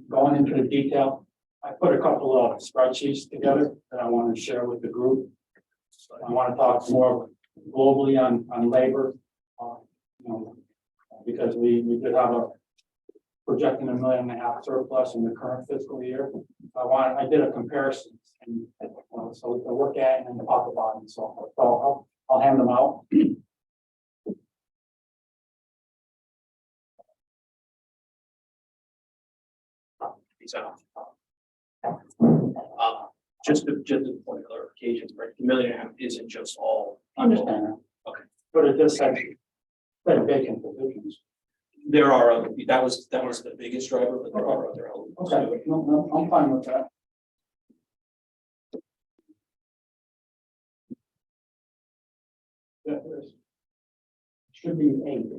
Going into the detail, I put a couple of spreadsheets together that I want to share with the group. I want to talk more globally on labor, you know, because we did have a projecting $1.5 million surplus in the current fiscal year. I did a comparison, and so we can look at and talk about it and so forth. So I'll hand them out. Just a point of clarification, right? $1.5 million isn't just all. Understand that. Okay. But it does have vacant positions. There are other, that was the biggest driver, but there are other elements. Okay, no, I'm fine with that. Yeah, there's- should be 8.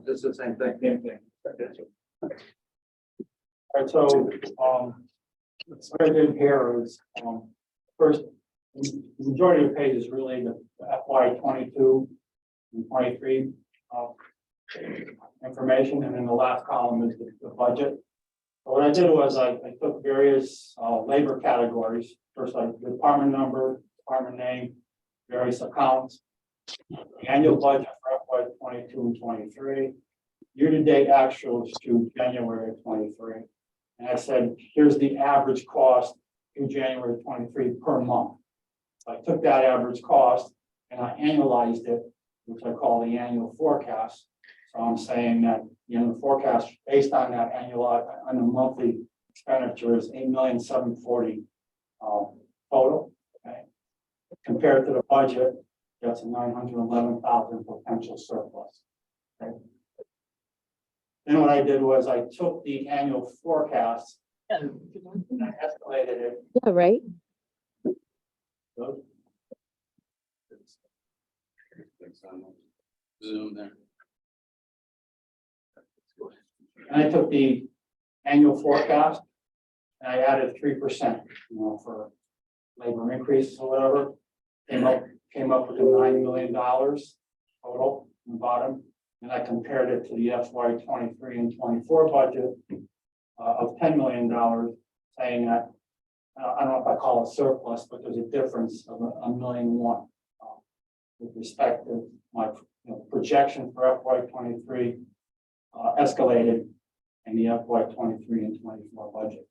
This is the same thing. All right, so, what's very good here is, first, the majority of the page is really the FY 22 and 23 information, and then the last column is the budget. So what I did was I took various labor categories, first like the department number, department name, various accounts, the annual budget for FY 22 and 23, year-to-date actuals to January of 23. And I said, here's the average cost in January 23 per month. So I took that average cost and I annualized it, which I call the annual forecast. So I'm saying that, you know, the forecast based on that annual, on the monthly expenditure is $8,740,000 total. Okay. Compared to the budget, that's a $911,000 potential surplus. Okay. Then what I did was I took the annual forecast and I escalated it. Yeah, right. Zoom there. And I took the annual forecast and I added 3%, you know, for labor increases or whatever. Came up with $9 million total in the bottom. And I compared it to the FY 23 and 24 budget of $10 million, saying that I don't know if I call it surplus, but there's a difference of $1.1 million with respect to my projection for FY 23 escalated in the FY 23 and 24 budget.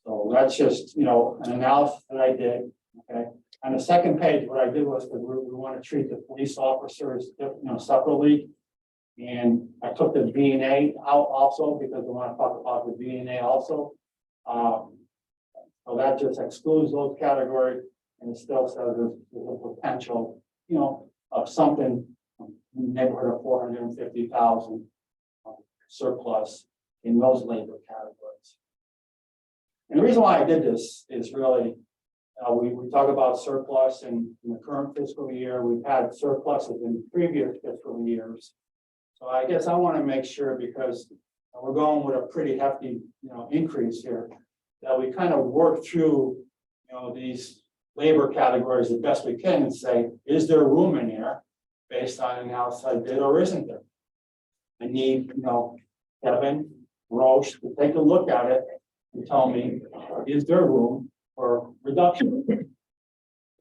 So that's just, an analysis that I did. Okay. On the second page, what I did was we want to treat the police officers, separately. And I took the V&A out also because we want to talk about the V&A also. So that just excludes those categories, and it still says there's a potential, of something in the neighborhood of 450,000 surplus in those labor categories. And the reason why I did this is really, we talk about surplus in the current fiscal year. We've had surpluses in previous fiscal years. So I guess I want to make sure, because we're going with a pretty hefty, increase here, that we kind of work through, these labor categories the best we can and say, is there room in here based on an outside bid or isn't there? I need, Kevin Roche to take a look at it and tell me, is there room for reduction?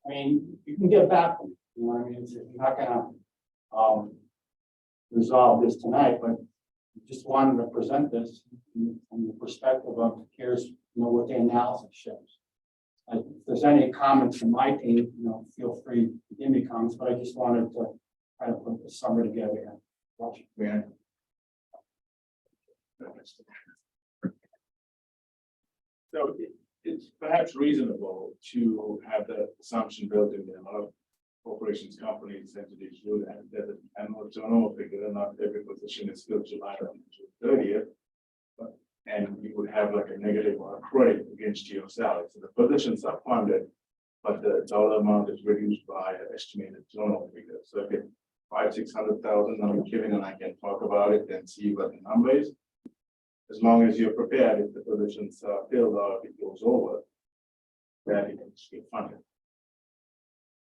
I mean, you can get back, what I mean? You're not gonna resolve this tonight, but just wanted to present this from the perspective of here's what the analysis shows. If there's any comments from my team, feel free to give me comments, but I just wanted to try to put the summary together here. Roche. Yeah. So it's perhaps reasonable to have the assumption built in there. A lot of corporations, companies, entities do that. There's an annual turnover figure, not every position is filled July or June 30th. And you would have like a negative or a credit against your salary. So the positions are funded, but the dollar amount is reduced by the estimated turnover figure. So if it's 500,000-600,000, I'm kidding, and I can talk about it and see what the number is. as long as you're prepared, if the positions are filled or if it goes over, then you can just get funded.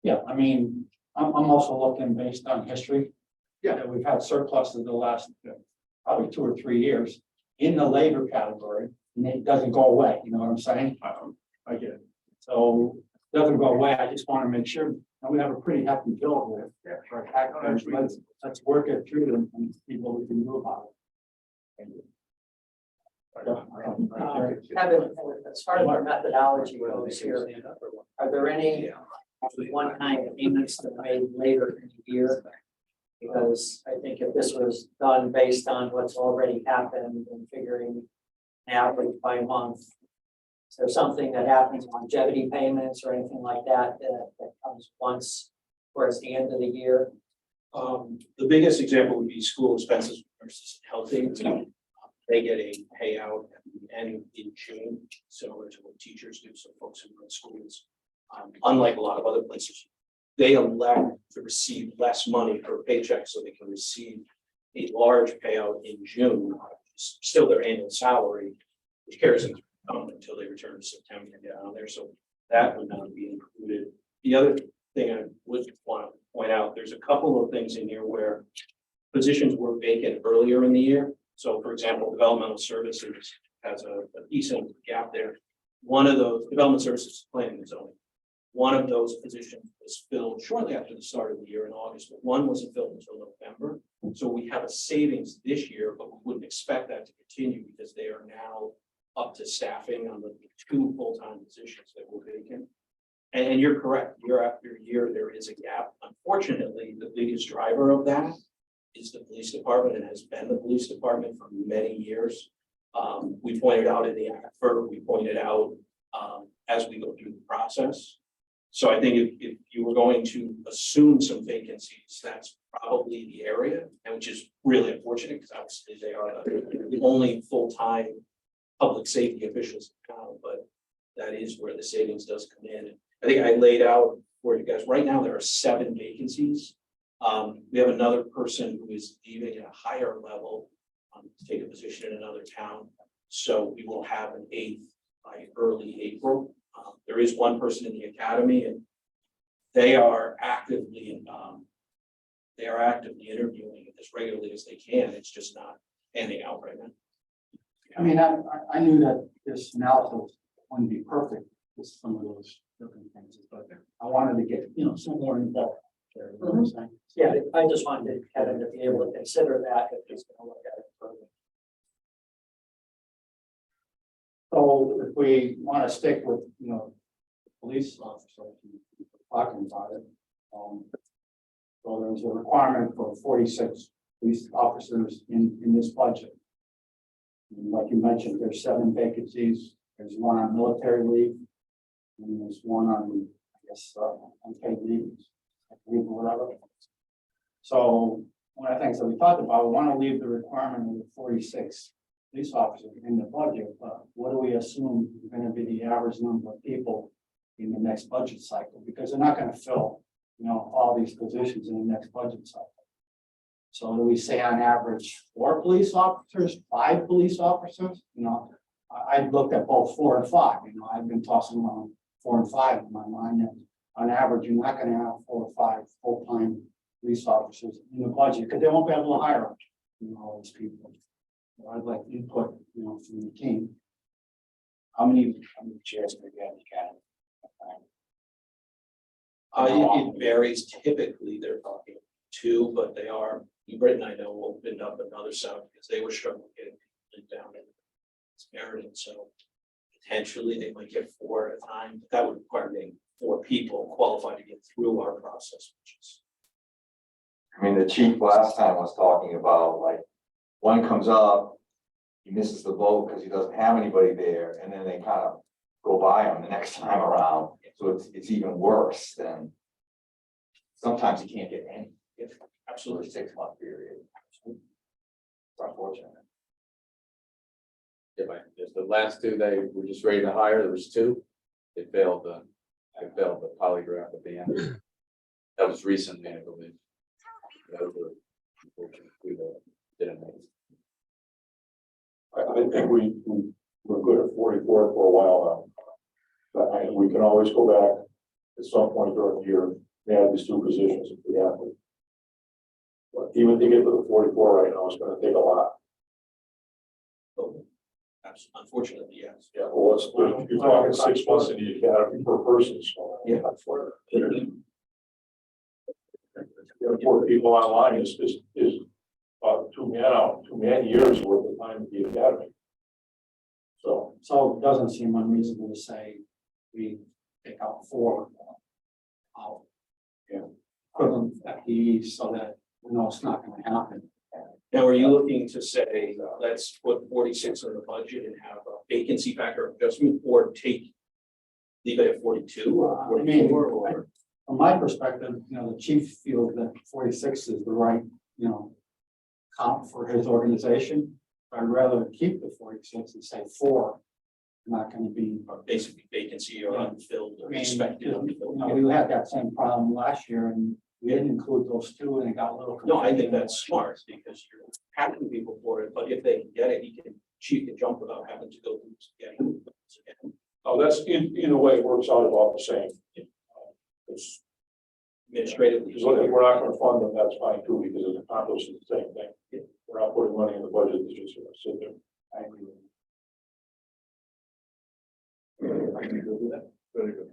Yeah, I mean, I'm also looking based on history. Yeah. That we've had surpluses the last probably 2 or 3 years in the labor category, and it doesn't go away, you know what I'm saying? I get it. So it doesn't go away, I just want to make sure, and we have a pretty hefty bill here. Yeah. For our taxpayers, let's work it through and see what we can do about it. Thank you. Kevin, as far as our methodology goes here, are there any one-time payments that are made later in the year? Because I think if this was done based on what's already happened and figuring an average by month, is there something that happens, longevity payments or anything like that, that comes once towards the end of the year? The biggest example would be school expenses versus health aid. They get a payout at the end in June, similar to what teachers do, so folks who run schools. Unlike a lot of other places, they elect to receive less money per paycheck, so they can receive a large payout in June, still their annual salary, which carries them until they return to September and get on there, so that would not be included. The other thing I would want to point out, there's a couple of things in here where positions were vacant earlier in the year. So for example, developmental services has a decent gap there. One of those, development services planning and zoning, one of those positions was filled shortly after the start of the year in August, but one wasn't filled until November. So we have a savings this year, but we wouldn't expect that to continue because they are now up to staffing on the 2 full-time positions that were vacant. And you're correct, year after year, there is a gap. Unfortunately, the biggest driver of that is the police department and has been the police department for many years. We pointed out in the effort, we pointed out as we go through the process. So I think if you were going to assume some vacancies, that's probably the area, and which is really unfortunate because obviously they are the only full-time public safety officials in town, but that is where the savings does come in. I think I laid out for you guys, right now there are 7 vacancies. We have another person who is leaving at a higher level to take a position in another town. So we will have an 8th by early April. There is one person in the academy and they are actively interviewing as regularly as they can. It's just not panning out right now. I mean, I knew that this analysis wouldn't be perfect with some of those different things, but I wanted to get, some more involved. There, you know what I'm saying? Yeah, I just wanted Kevin to be able to consider that if he's going to look at it further. So if we want to stick with, police officer, talking about it. So there's a requirement for 46 police officers in this budget. And like you mentioned, there's 7 vacancies. There's one on military leave. And there's one on, I guess, unpaid leave, or whatever. So one of the things that we talked about, we want to leave the requirement of the 46 police officers in the budget, but what do we assume is going to be the average number of people in the next budget cycle? Because they're not going to fill, all these positions in the next budget cycle. So do we say on average 4 police officers, 5 police officers? I looked at both 4 and 5. I've been tossing around 4 and 5 in my mind. And on average, you're not going to have 4 or 5 full-time police officers in the budget because they won't be able to hire, all these people. So I'd like input, from the team. How many chairs do we have in the academy? It varies. Typically, they're talking 2, but they are, Britain, I know, opened up another side because they were struggling getting people down in Meriden. So potentially they might get 4 at a time, but that would require getting 4 people qualified to get through our process, which is. I mean, the chief last time was talking about like, one comes up, he misses the boat because he doesn't have anybody there, and then they kind of go by him the next time around. So it's even worse than, sometimes you can't get any, If absolutely absolutely. 6-month period. It's unfortunate. Yeah, but just the last 2 they were just ready to hire, there was 2. They failed the polygraph at the end. That was recently, I believe. Those were unfortunately 2 that didn't make it. I think we're good at 44 for a while now. But we can always go back at some point during the year and add these two positions if we have to. But even to get to the 44 right now is gonna take a lot. Unfortunately, yes. Yeah, well, you're talking 6 months in the academy per person, so. Yeah. Four people online is 2 man years worth of time at the academy. So, So it doesn't seem unreasonable to say we take out 4. Out. Yeah. Equivalent FTEs so that we know it's not gonna happen. Now, are you looking to say, let's put 46 in the budget and have a vacancy factor adjustment, or leave it at 42 or I mean, 44, or? From my perspective, the chief feels that 46 is the right, comp for his organization. I'd rather keep the 46 and say 4, not gonna be. Basically vacancy or unfilled I or mean, expected unfilled. we had that same problem last year and we didn't include those 2 and it got a little. No, I think confusing. that's smart because you're having people for it, but if they can get it, chief can jump without having to go through getting it again. oh, that's in a way, it works out about the same. It's, Administratively. because if we're not gonna fund them, that's fine too, because it accomplishes the same thing. We're not putting money in the budget, it's just gonna sit there. I agree with you. Very good.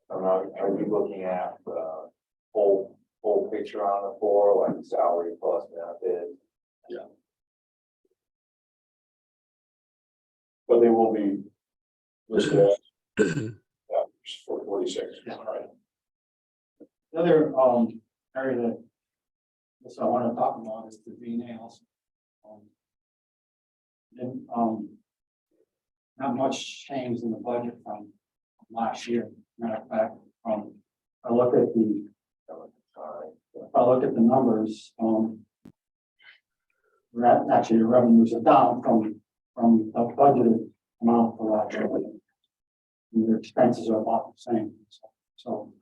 Are we looking at the whole picture on the 4, like salary plus benefit? But they will be listed as, for 46. Yeah. All right. The other area that I want to talk about is the V-nails. Not much change in the budget from last year. Matter of fact, I look at the numbers, actually the revenues are down from the budgeted amount for last year. And the expenses are about the same, so.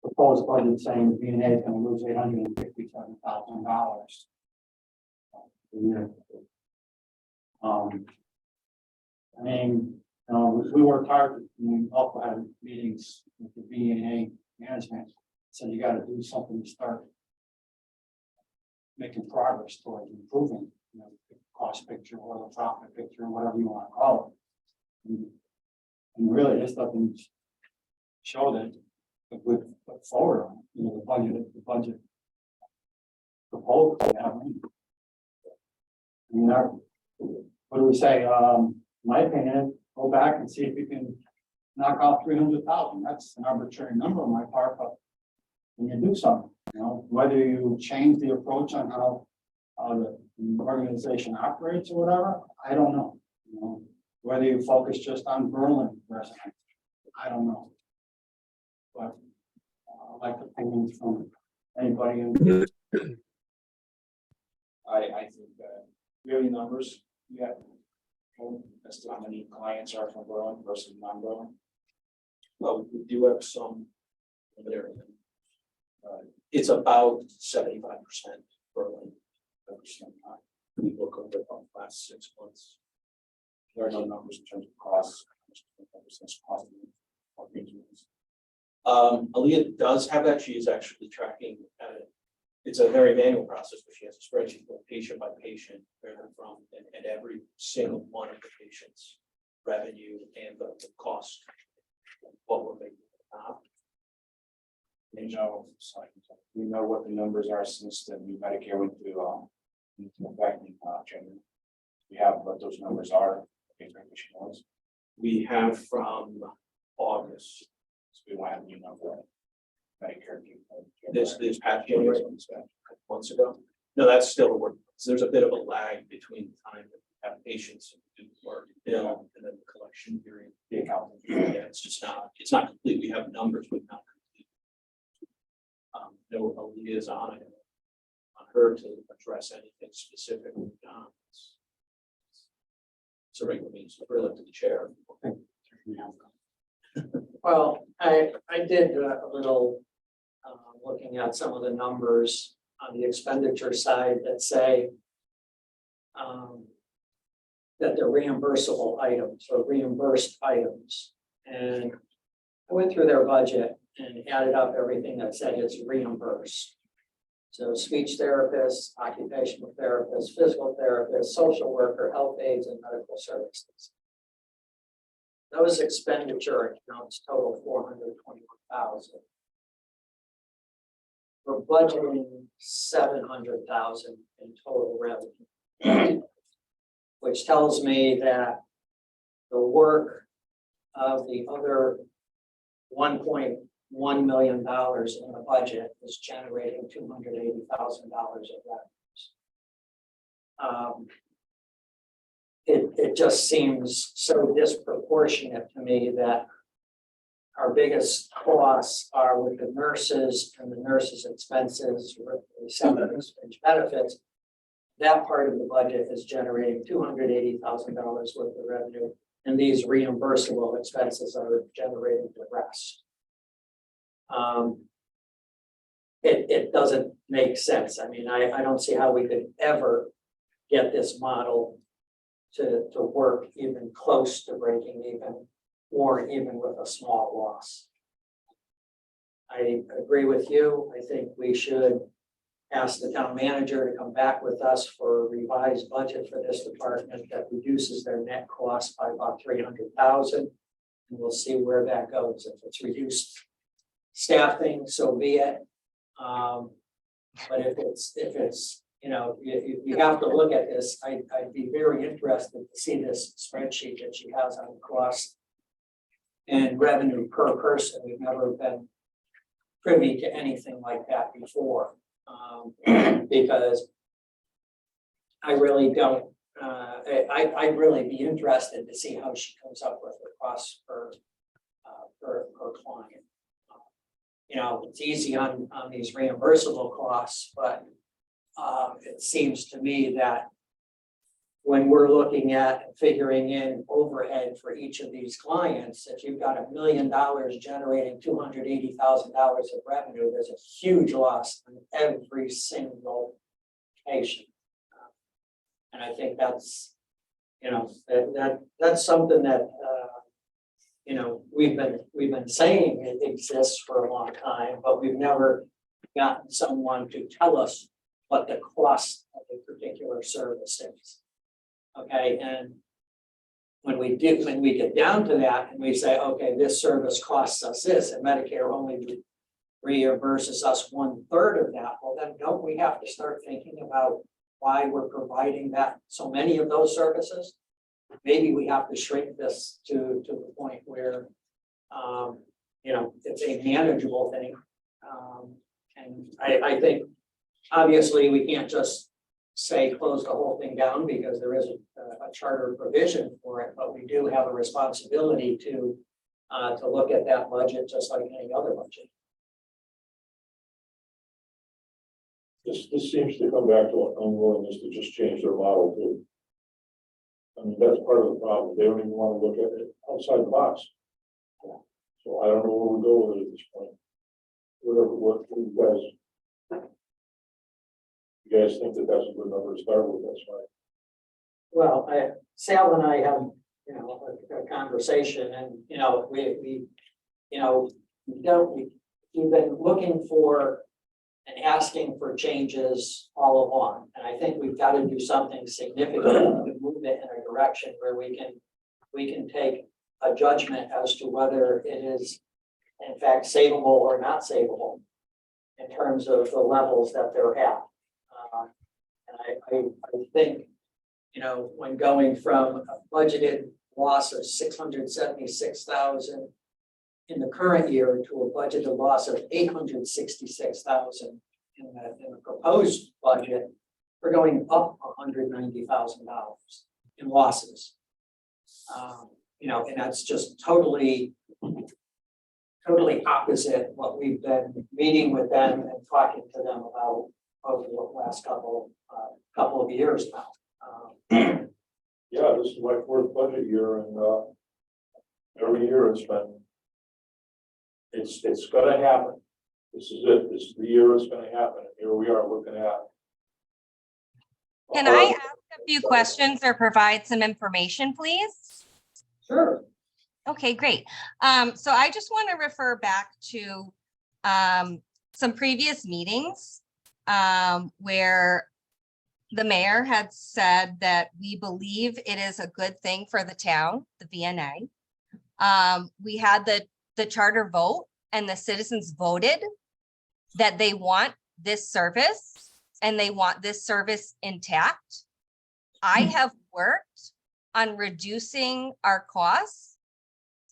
Proposed budget saying the V&A is gonna lose $857,000. A year. I mean, we worked hard, we also had meetings with the V&A management, so you gotta do something to start making progress towards improving, the cost picture or the profit picture, whatever you wanna call it. And really, this doesn't show that if we put forward on, the budget proposal. What do we say? My opinion, go back and see if we can knock out 300,000. That's an arbitrary number on my part, but when you do something, whether you change the approach on how the organization operates or whatever, I don't know. Whether you focus just on Berlin residents, I don't know. But I'd like opinions from anybody in. I think that we have any numbers yet as to how many clients are from Berlin versus non-Berlin. Well, we do have some. There. It's about 75% Berlin. We look over the last 6 months. There are no numbers in terms of costs. Aaliyah does have that. She is actually tracking. It's a very manual process, but she has a spreadsheet going patient by patient, where they're from, and every single one of the patients' revenue and the cost. What we're making. We know what the numbers are since the new Medicare went into effect in January. We have what those numbers are. We have from August, So we want to have a new number. Medicare. this past January, months ago. No, that's still a work. So there's a bit of a lag between the time that we have patients do work, bill, and then the collection period. The account. Yeah, it's not complete. We have numbers, but not complete. No, Aaliyah is on it. On her to address anything specifically. It's a regular meeting, so we're left to the chair. Well, I did a little looking at some of the numbers on the expenditure side that say that they're reimbursable items or reimbursed items. And I went through their budget and added up everything that said it's reimbursed. So speech therapists, occupational therapists, physical therapists, social worker, health aides, and medical services. Those expenditure accounts total $421,000. We're budgeting $700,000 in total revenue, which tells me that the work of the other $1.1 million in the budget is generating $280,000 of revenues. It just seems so disproportionate to me that our biggest costs are with the nurses and the nurses' expenses, with the severance and benefits. That part of the budget is generating $280,000 worth of revenue, and these reimbursable expenses are generating the rest. It doesn't make sense. I mean, I don't see how we could ever get this model to work even close to breaking even, or even with a small loss. I agree with you. I think we should ask the town manager to come back with us for a revised budget for this department that reduces their net cost by about $300,000. And we'll see where that goes. If it's reduced staffing, so be it. But if it's, you know, you have to look at this. I'd be very interested to see this spreadsheet that she has on cost and revenue per person. We've never been privy to anything like that before. Because I really don't, I'd really be interested to see how she comes up with the cost per client. You know, it's easy on these reimbursable costs, but it seems to me that when we're looking at figuring in overhead for each of these clients, if you've got $1 million generating $280,000 of revenue, there's a huge loss on every single patient. And I think that's, you know, that's something that, you know, we've been saying it exists for a long time, but we've never gotten someone to tell us what the cost of a particular service is. Okay, and when we get down to that and we say, okay, this service costs us this, and Medicare only reimburses us 1/3 of that, well, then don't we have to start thinking about why we're providing that so many of those services? Maybe we have to shrink this to the point where, you know, it's a manageable thing. And I think obviously we can't just say close the whole thing down because there isn't a charter provision for it, but we do have a responsibility to look at that budget just like any other budget. This seems to come back to an unwillingness to just change their model too. I mean, that's part of the problem. They don't even want to look at it outside the box. So I don't know where we go with it at this point. What you guys think that that's a good number to start with, that's fine. Well, Sal and I have, you know, a conversation, and you know, we you know, we've been looking for and asking for changes all along, and I think we've got to do something significant to move it in a direction where we can take a judgment as to whether it is in fact savable or not savable in terms of the levels that they're at. And I think, you know, when going from a budgeted loss of $676,000 in the current year to a budgeted loss of $866,000 in the proposed budget, we're going up $190,000 in losses. You know, and that's just totally opposite what we've been meeting with them and talking to them about over the last couple of years now. Yeah, this is my fourth budget year, and every year it's gonna happen. This is it. This is the year it's gonna happen. And here we are looking at. Can I ask few questions or provide some information, please? Sure. Okay, great. So I just want to refer back to some previous meetings where the mayor had said that we believe it is a good thing for the town, the VNA. We had the charter vote and the citizens voted that they want this service and they want this service intact. I have worked on reducing our costs.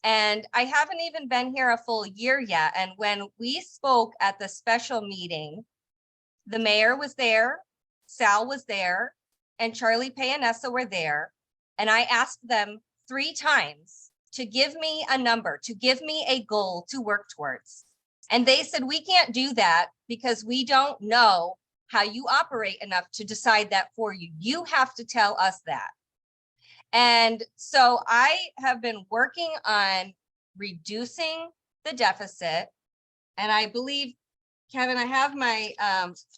And I haven't even been here a full year yet. And when we spoke at the special meeting, the mayor was there, Sal was there, and Charlie Payanessa were there. And I asked them 3 times to give me a number, to give me a goal to work towards. And they said, we can't do that because we don't know how you operate enough to decide that for you. You have to tell us that. And so I have been working on reducing the deficit. And I believe, Kevin, I have my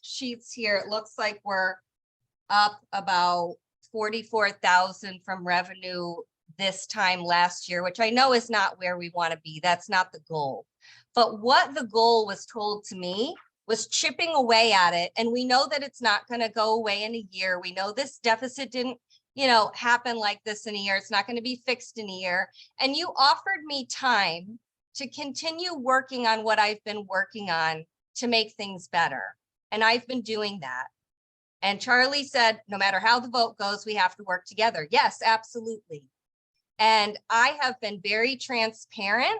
sheets here. It looks like we're up about 44,000 from revenue this time last year, which I know is not where we want to be. That's not the goal. But what the goal was told to me was chipping away at it. And we know that it's not going to go away in a year. We know this deficit didn't happen like this in a year. It's not going to be fixed in a year. And you offered me time to continue working on what I've been working on to make things better. And I've been doing that. And Charlie said, no matter how the vote goes, we have to work together. Yes, absolutely. And I have been very transparent.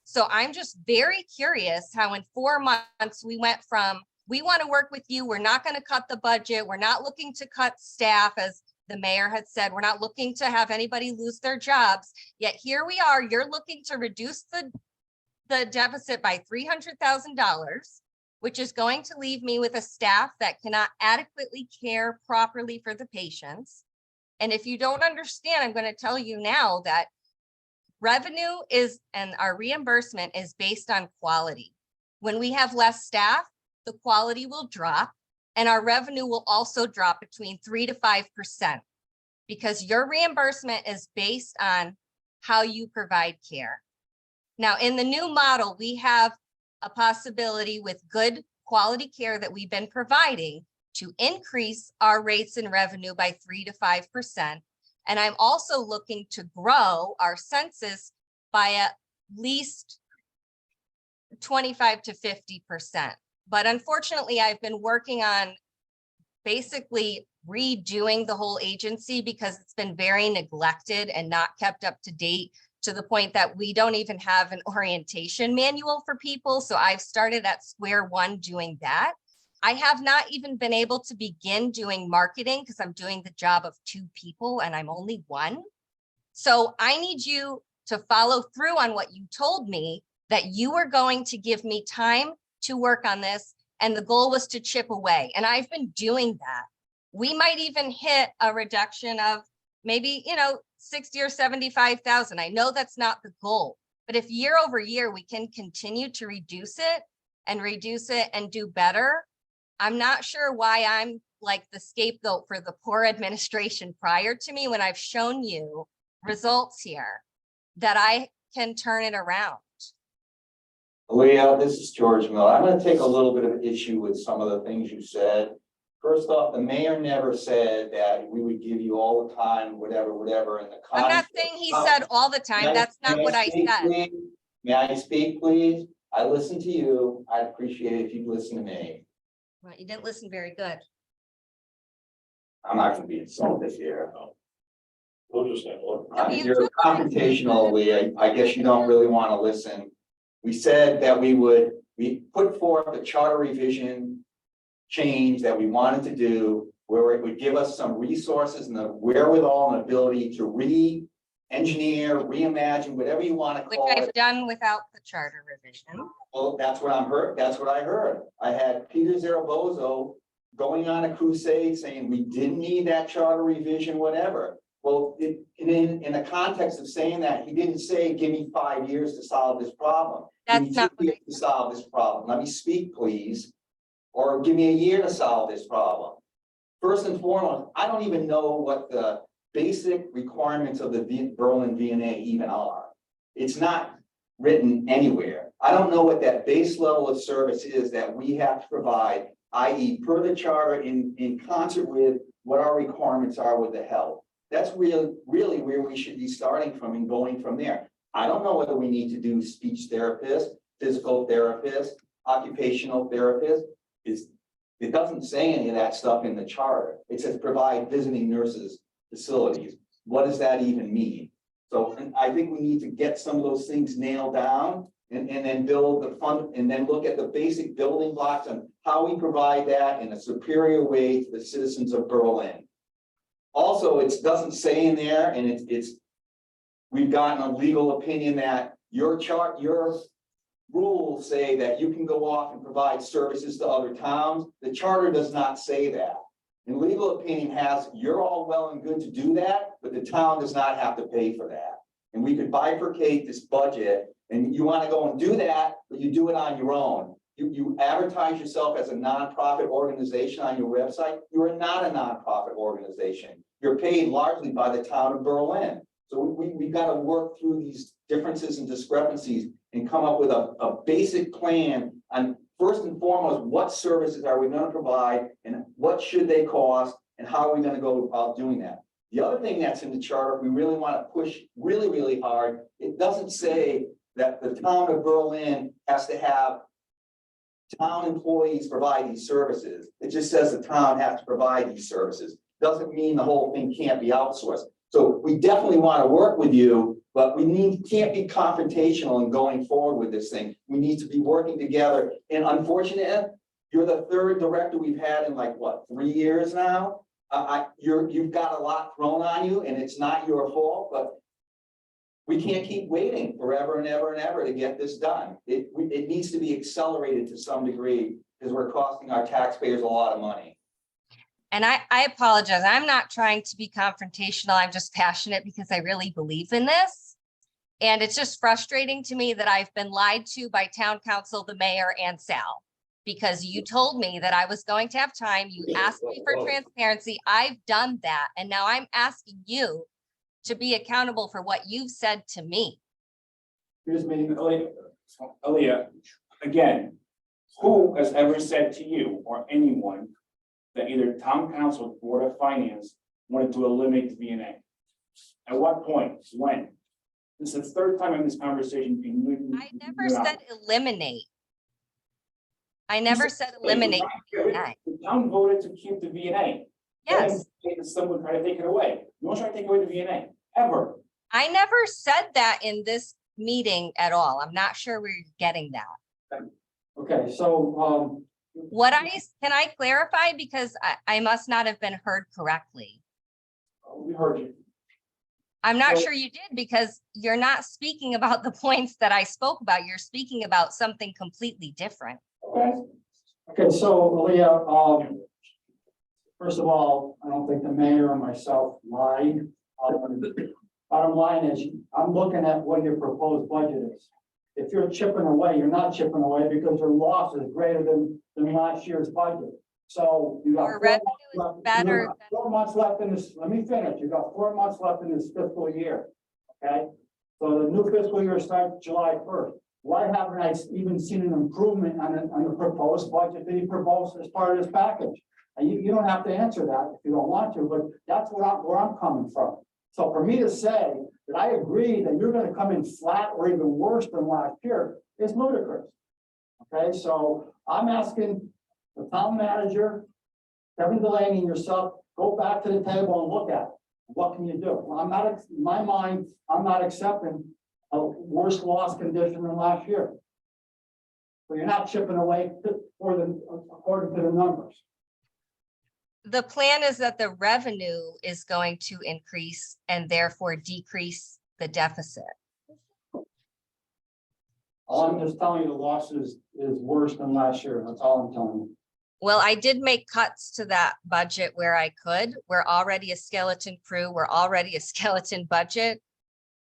So I'm just very curious how in 4 months we went from, we want to work with you. We're not going to cut the budget. We're not looking to cut staff, as the mayor had said. We're not looking to have anybody lose their jobs. Yet here we are. You're looking to reduce the deficit by $300,000, which is going to leave me with a staff that cannot adequately care properly for the patients. And if you don't understand, I'm going to tell you now that revenue is, and our reimbursement is based on quality. When we have less staff, the quality will drop. And our revenue will also drop between 3 to 5% because your reimbursement is based on how you provide care. Now, in the new model, we have a possibility with good quality care that we've been providing to increase our rates in revenue by 3 to 5%. And I'm also looking to grow our census by at least 25 to 50%. But unfortunately, I've been working on basically redoing the whole agency because it's been very neglected and not kept up to date to the point that we don't even have an orientation manual for people. So I've started at square one doing that. I have not even been able to begin doing marketing because I'm doing the job of 2 people and I'm only 1. So I need you to follow through on what you told me, that you were going to give me time to work on this, and the goal was to chip away. And I've been doing that. We might even hit a reduction of maybe, 60 or 75,000. I know that's not the goal, but if year over year we can continue to reduce it and do better, I'm not sure why I'm like the scapegoat for the poor administration prior to me when I've shown you results here that I can turn it around. Leah, this is George Miller. I'm gonna take a little bit of issue with some of the things you said. First off, the mayor never said that we would give you all the time, whatever, in the. I'm not saying he said all the time. That's not what I said. May I speak, please? I listened to you. I'd appreciate it if you'd listen to me. Well, you didn't listen very good. I'm not gonna be insulted here. We'll just have a look. You're confrontational, Leah. I guess you don't really want to listen. We said that we put forth a charter revision change that we wanted to do, where it would give us some resources and the wherewithal and ability to re-engineer, reimagine, whatever you want to Which call I've it. done without the charter revision. Well, that's what I heard. I had Peter Zaragoza going on a crusade saying we didn't need that charter revision, whatever. Well, in the context of saying that, he didn't say, give me 5 years to solve this problem. That's Give me not 2 years to solve this problem. Let me speak, please. Or give me a year to solve this problem. first and foremost, I don't even know what the basic requirements of the Berlin VNA even are. It's not written anywhere. I don't know what that base level of service is that we have to provide, i.e. per the charter in concert with what our requirements are with the health. That's really where we should be starting from and going from there. I don't know whether we need to do speech therapists, physical therapists, occupational therapists. It doesn't say any of that stuff in the charter. It says provide visiting nurses facilities. What does that even mean? So and I think we need to get some of those things nailed down and then build the fund and then look at the basic building blocks and how we provide that in a superior way to the citizens of Berlin. Also, it doesn't say in there, and we've gotten a legal opinion that your rules say that you can go off and provide services to other towns. The charter does not say that. And legal opinion has, you're all well and good to do that, but the town does not have to pay for that. And we could bifurcate this budget, and you want to go and do that, but you do it on your own. You advertise yourself as a nonprofit organization on your website. You are not a nonprofit organization. You're paid largely by the town of Berlin. So we've got to work through these differences and discrepancies and come up with a basic plan on, first and foremost, what services are we going to provide and what should they cost and how are we going to go about doing that. The other thing that's in the charter, we really want to push really hard. It doesn't say that the town of Berlin has to have town employees provide these services. It just says the town has to provide these services. Doesn't mean the whole thing can't be outsourced. So we definitely want to work with you, but we can't be confrontational in going forward with this thing. We need to be working together. And unfortunately, you're the third director we've had in like what, 3 years now. You've got a lot thrown on you, and it's not your fault, but we can't keep waiting forever and ever to get this done. It needs to be accelerated to some degree because we're costing our taxpayers a lot of money. And I apologize. I'm not trying to be confrontational. I'm just passionate because I really believe in this. And it's just frustrating to me that I've been lied to by town council, the mayor, and Sal. Because you told me that I was going to have time. You asked me for transparency. I've done that. And now I'm asking you to be accountable for what you've said to me. Excuse me, Aaliyah, again, who has ever said to you or anyone that either town council or board of finance wanted to eliminate the VNA? At what point? When? This is the third time in this conversation. I never said eliminate. I never said eliminate the VNA. The town voted to keep the VNA. Yes, And someone tried to take it away. No one's trying to take away the VNA, ever. I never said that in this meeting at all. I'm not sure where you're getting that. okay, so, Can I clarify? Because I must not have been heard correctly. we heard you. I'm not So- sure you did because you're not speaking about the points that I spoke about. You're speaking about something completely different. Okay. Okay, so Leah, first of all, I don't think the mayor and myself lied. Bottom line is, I'm looking at what your proposed budget is. If you're chipping away, you're not chipping away because your loss is greater than last year's budget. So you got Our revenue is better you got 4 months left in this, let me finish. You got 4 months left in this fiscal year. Okay? So the new fiscal year starts July 1st. Why haven't I even seen an improvement on the proposed budget that you proposed as part of this package? And you don't have to answer that if you don't want to, but that's where I'm coming from. So for me to say that I agree that you're gonna come in flat or even worse than last year is ludicrous. Okay, so I'm asking the town manager, Kevin Delaney and yourself, go back to the table and look at it. What can you do? Well, I'm not, in my mind, I'm not accepting a worse loss condition than last year. So you're not chipping away according to the numbers. The plan is that the revenue is going to increase and therefore decrease the deficit. All I'm just telling you, the loss is worse than last year. That's all I'm telling you. Well, I did make cuts to that budget where I could. We're already a skeleton crew. We're already a skeleton budget.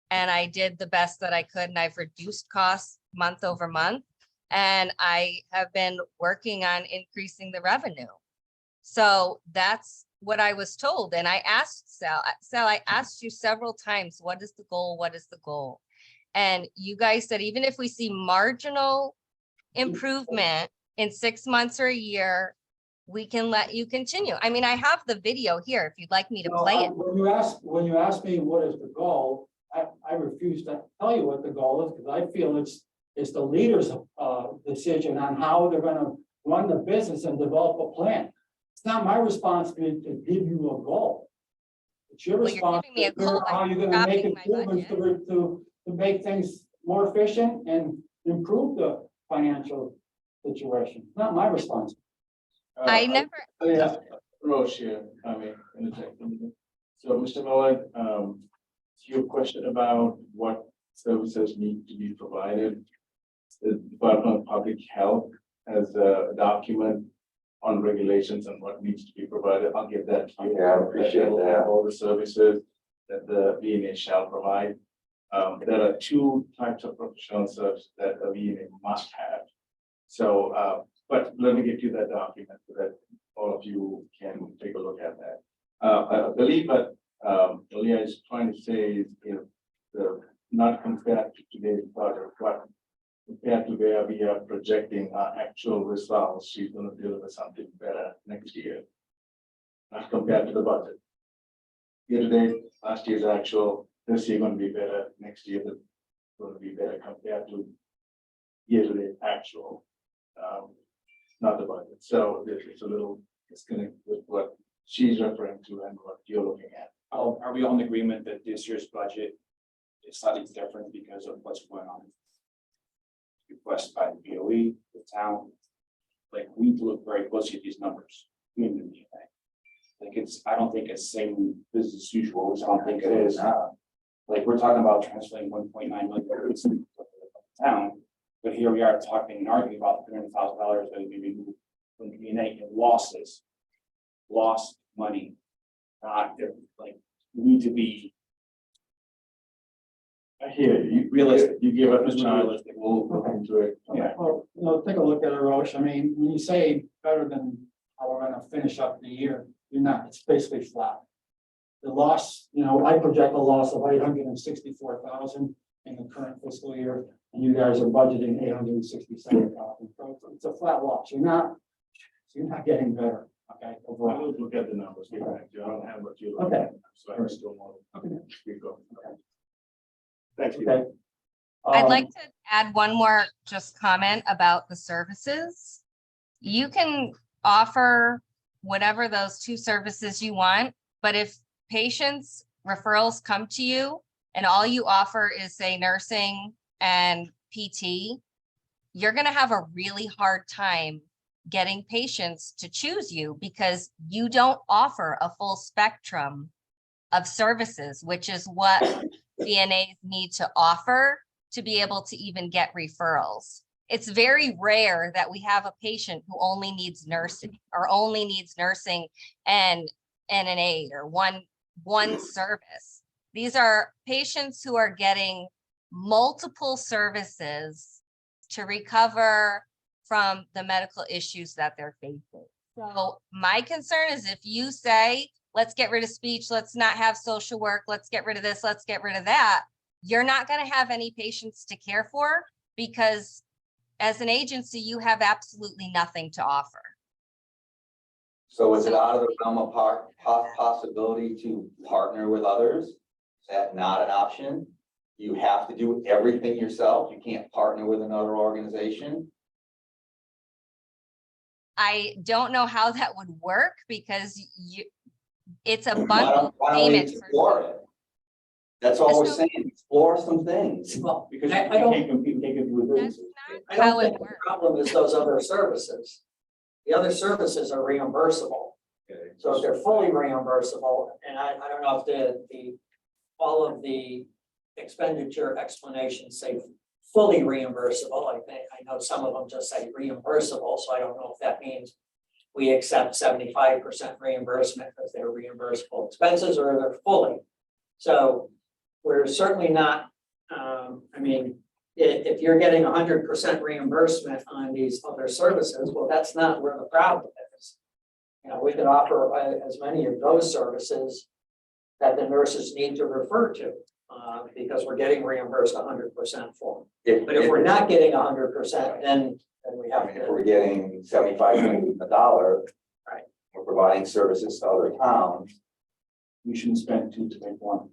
And I did the best that I could, and I've reduced costs month over month. And I have been working on increasing the revenue. So that's what I was told. And I asked Sal, I asked you several times, what is the goal? What is the goal? And you guys said, even if we see marginal improvement in 6 months or a year, we can let you continue. I mean, I have the video here if you'd like me to play it. When you ask me what is the goal, I refuse to tell you what the goal is, because I feel it's the leader's decision on how they're gonna run the business and develop a plan. It's not my responsibility to give you a goal. It's your Well, you're giving me a responsibility goal by how you're gonna make dropping my improvements to make things more efficient and improve the financial situation. It's not my responsibility. I never, Yeah, Roche here, I mean, interject. So, Mr. Miller, your question about what services need to be provided. The Department of Public Health has a document on regulations and what needs to be provided. I'll give that to you. Yeah, I appreciate that. All the services that the VNA shall provide. There are two types of professional services that a VNA must have. So, but let me get you that document so that all of you can take a look at that. I believe that Leah is trying to say is, not compared to today's project, but compared to where we are projecting our actual results, she's going to deliver something better next year. Not compared to the budget. Year to date, last year's actual, this year going to be better, next year going to be better compared to year to date actual. Not the budget. So it's a little disconnect with what she's referring to and what you're looking at. Are we all in agreement that this year's budget is slightly different because of what's going on? Requested by the BOE, the town, like we need to look very closely at these numbers. I don't think it's same business as usual, which I don't think it is. Like we're talking about transferring 1.9 million to the town, but here we are talking and arguing about $300,000 that would be removed from the VNA in losses, lost money. Like we need to be I hear you. realistic. You give us a chance. Realistic. We'll look into it. Yeah. Well, take a look at it, Roche. I mean, when you say better than how we're gonna finish up the year, you're not, it's basically flat. The loss, I project a loss of 864,000 in the current fiscal year, and you guys are budgeting 867,000. So it's a flat loss. You're not getting better, okay, I overall. will look at the numbers. Get back to you. I don't have what you're looking Okay. at. So I still want Okay. to keep going. Thank you. Okay. I'd like to add one more just comment about the services. You can offer whatever those two services you want, but if patients referrals come to you and all you offer is say nursing and PT, you're going to have a really hard time getting patients to choose you because you don't offer a full spectrum of services, which is what VNAs need to offer to be able to even get referrals. It's very rare that we have a patient who only needs nursing or only needs nursing and an aid or one service. These are patients who are getting multiple services to recover from the medical issues that they're facing. So my concern is if you say, let's get rid of speech, let's not have social work, let's get rid of this, let's get rid of that, you're not going to have any patients to care for because as an agency, you have absolutely nothing to offer. So is it out of the realm of possibility to partner with others? Is that not an option? You have to do everything yourself. You can't partner with another organization. I don't know how that would work because it's a Why bundled don't we payment. explore it? That's all we're So- saying, explore some things. Well, Because I you don't- can't compete, we can't compete with That's businesses. not I how don't it think the works. problem is those other services. The other services are reimbursable. Okay. So if they're fully reimbursable, and I don't know if all of the expenditure explanations say fully reimbursable. I know some of them just say reimbursable, so I don't know if that means we accept 75% reimbursement because they're reimbursable expenses or they're fully. So we're certainly not, if you're getting 100% reimbursement on these other services, well, that's not where the problem is. you know, we could offer as many of those services that the nurses need to refer to, because we're getting reimbursed 100% for them. But if we're not getting 100%, then we I have mean, if to. we're getting 75 cents on the dollar. Right. We're providing services to other towns. We shouldn't spend two to make one.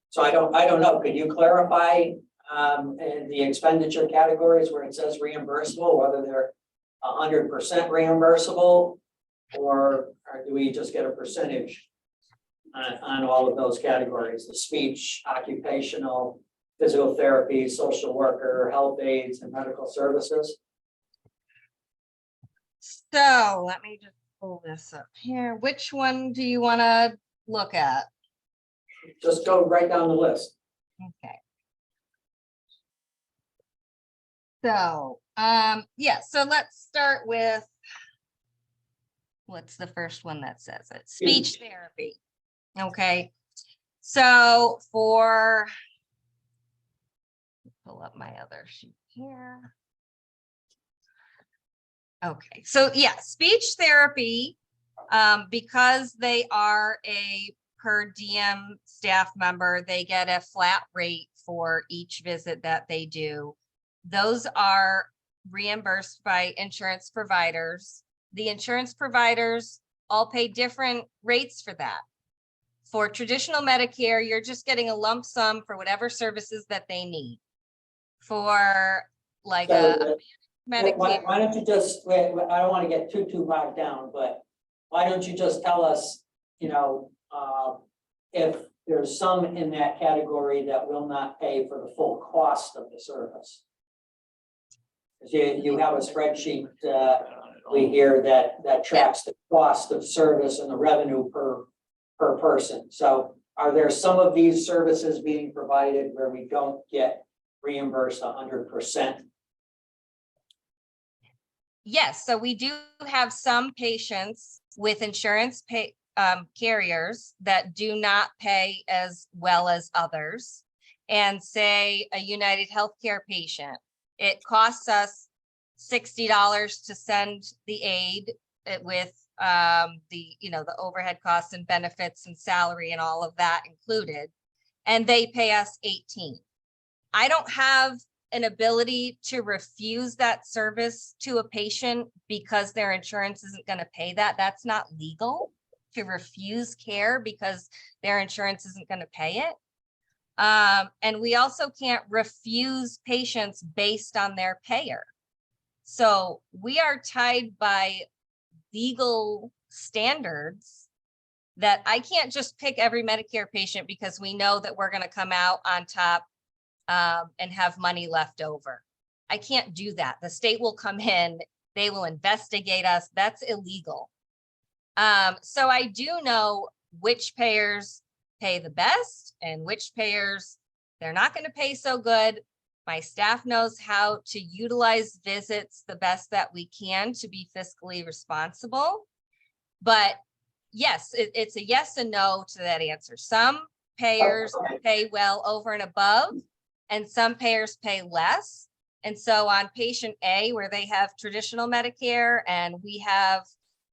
So I don't know, could you clarify, in the expenditure categories where it says reimbursable, whether they're 100% reimbursable? Or do we just get a percentage on all of those categories, the speech, occupational, physical therapy, social worker, health aides, and medical services? So let me just pull this up here. Which one do you want to look at? Just go right down the list. Okay. So, yeah, so let's start with, what's the first one that says it? Speech therapy. Okay. So for, pull up my other sheet here. Okay, so yeah, speech therapy, because they are a per diem staff member, they get a flat rate for each visit that they do. Those are reimbursed by insurance providers. The insurance providers all pay different rates for that. For traditional Medicare, you're just getting a lump sum for whatever services that they need. For like a Medicare. Why don't you just, wait, I don't want to get too bogged down, but why don't you just tell us, you know, if there's some in that category that will not pay for the full cost of the service? 'Cause you have a spreadsheet, we hear that tracks the cost of service and the revenue per person. So are there some of these services being provided where we don't get reimbursed 100%? Yes, so we do have some patients with insurance carriers that do not pay as well as others. And say a United Healthcare patient, it costs us $60 to send the aid with the overhead costs and benefits and salary and all of that included, and they pay us $18. I don't have an ability to refuse that service to a patient because their insurance isn't going to pay that. That's not legal to refuse care because their insurance isn't going to pay it. And we also can't refuse patients based on their payer. So we are tied by legal standards that I can't just pick every Medicare patient because we know that we're going to come out on top and have money left over. I can't do that. The state will come in, they will investigate us. That's illegal. So I do know which payers pay the best and which payers they're not going to pay so good. My staff knows how to utilize visits the best that we can to be fiscally responsible. But yes, it's a yes and no to that answer. Some payers pay well over and above, and some payers pay less. And so on patient A, where they have traditional Medicare and we have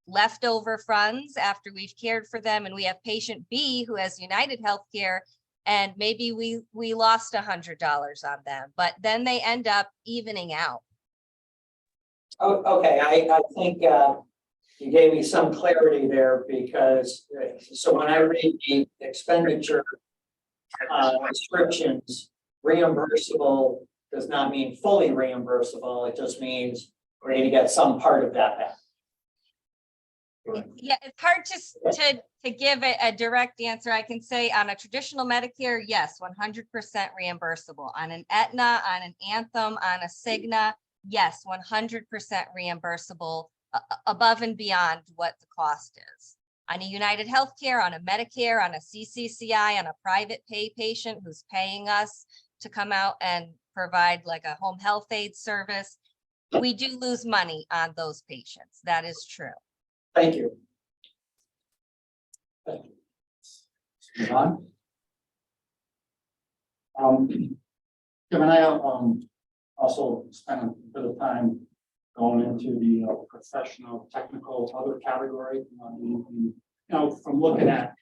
leftover funds after we've cared for them, and we have patient B who has United Healthcare, and maybe we lost $100 on them, but then they end up evening out. Oh, okay, I think you gave me some clarity there because, so when I read the expenditure restrictions, reimbursable does not mean fully reimbursable. It just means we're going to get some part of that back. Yeah, it's hard to give a direct answer. I can say on a traditional Medicare, yes, 100% reimbursable. On an Aetna, on an Anthem, on a Cigna, yes, 100% reimbursable above and beyond what the cost is. On a United Healthcare, on a Medicare, on a CCCI, on a private pay patient who's paying us to come out and provide like a home health aid service, we do lose money on those patients. That is true. Thank you. John? Kim and I also spent a bit of time going into the professional, technical, other category. From looking at,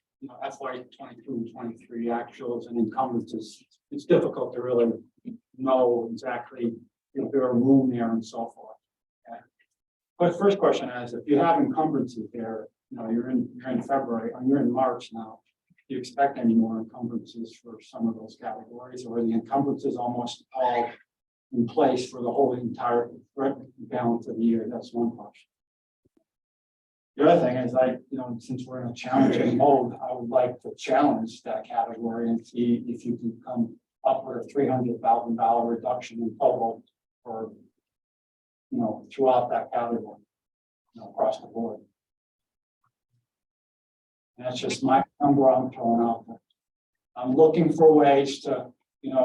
FY 22, 23 actuals and encumbrances, it's difficult to really know exactly if there are room there and so forth. Okay. But first question is, if you have encumbrances there, you're in February, or you're in March now, do you expect any more encumbrances for some of those categories, or are the encumbrances almost all in place for the whole entire balance of the year? That's one question. The other thing is, since we're in a challenging mode, I would like to challenge that category and see if you can come up with a $300,000 reduction in total for, throughout that category, across the board. And that's just my number I'm throwing out there. I'm looking for ways to,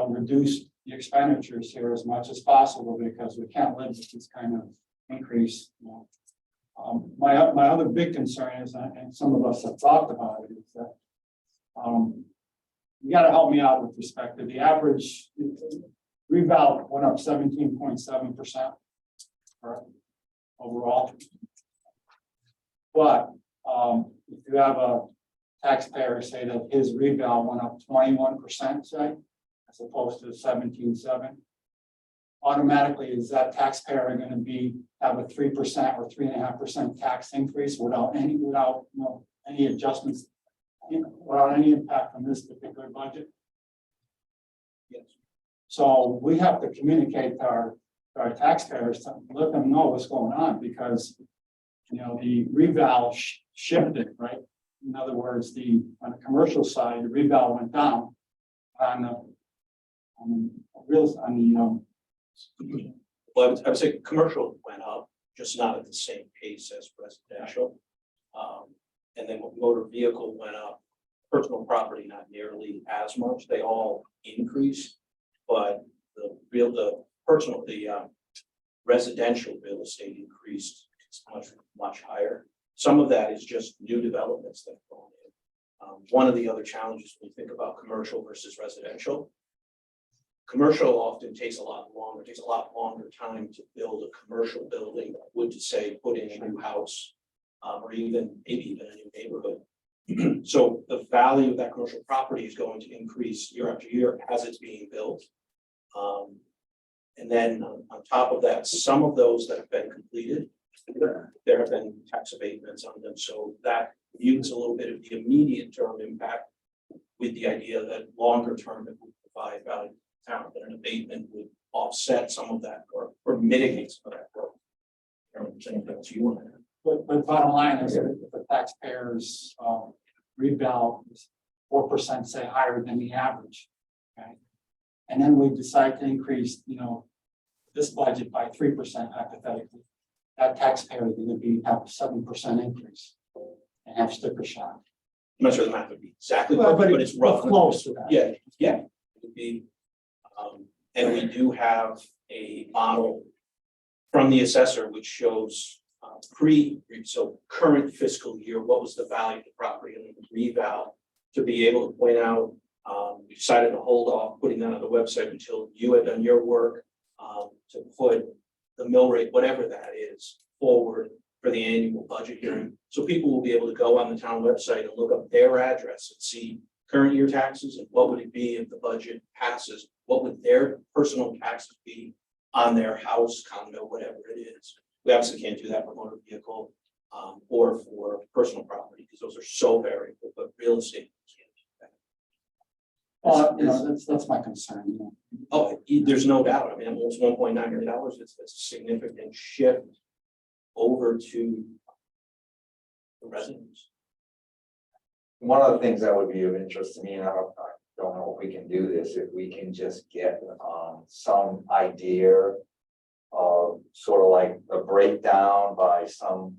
reduce the expenditures here as much as possible, because we can't live with this kind of increase. My other big concern is, and some of us have talked about it, is that you got to help me out with respect to the average reval went up 17.7% overall. But if you have a taxpayer say that his reval went up 21%, say, as opposed to 17.7%, automatically is that taxpayer going to have a 3% or 3.5% tax increase without any adjustments, without any impact on this particular budget? Yes. So we have to communicate to our taxpayers to let them know what's going on, because the reval shifted, right? In other words, on the commercial side, the reval went down. Well, I would say commercial went up, just not at the same pace as residential. And then motor vehicle went up, personal property not nearly as much. They all increased, but the residential real estate increased much higher. Some of that is just new developments that have gone in. One of the other challenges when you think about commercial versus residential, commercial often takes a lot longer time to build a commercial building than it would to say put in a new house, or maybe even a new neighborhood. So the value of that commercial property is going to increase year after year as it's being built. And then on top of that, some of those that have been completed, there have been tax abatements on them. So that mutes a little bit of the immediate term impact, with the idea that longer term it will provide value to the town, that an abatement would offset some of that or mitigate some of that growth. Anything else you want to add? But bottom line is, if the taxpayers reval is 4%, say, higher than the average, okay, and then we decide to increase, this budget by 3% hypothetically, that taxpayer is going to have a 7% increase and have sticker shock. I'm not sure the math would be exactly, But but it's rough. close to that. Yeah, it would be. And we do have a model from the assessor which shows so current fiscal year, what was the value of the property and the reval, to be able to point out. We decided to hold off putting that on the website until you had done your work, to put the mill rate, whatever that is, forward for the annual budget hearing. So people will be able to go on the town website and look up their address and see current year taxes and what would it be if the budget passes? What would their personal taxes be on their house, condo, whatever it is? We obviously can't do that for motor vehicle, or for personal property, because those are so variable, but real estate can't do that. That's my concern. Oh, there's no doubt. I mean, almost $1.9 million. It's a significant shift over to the residents. One of the things that would be of interest to me, and I don't know if we can do this, if we can just get some idea of sort of like a breakdown by some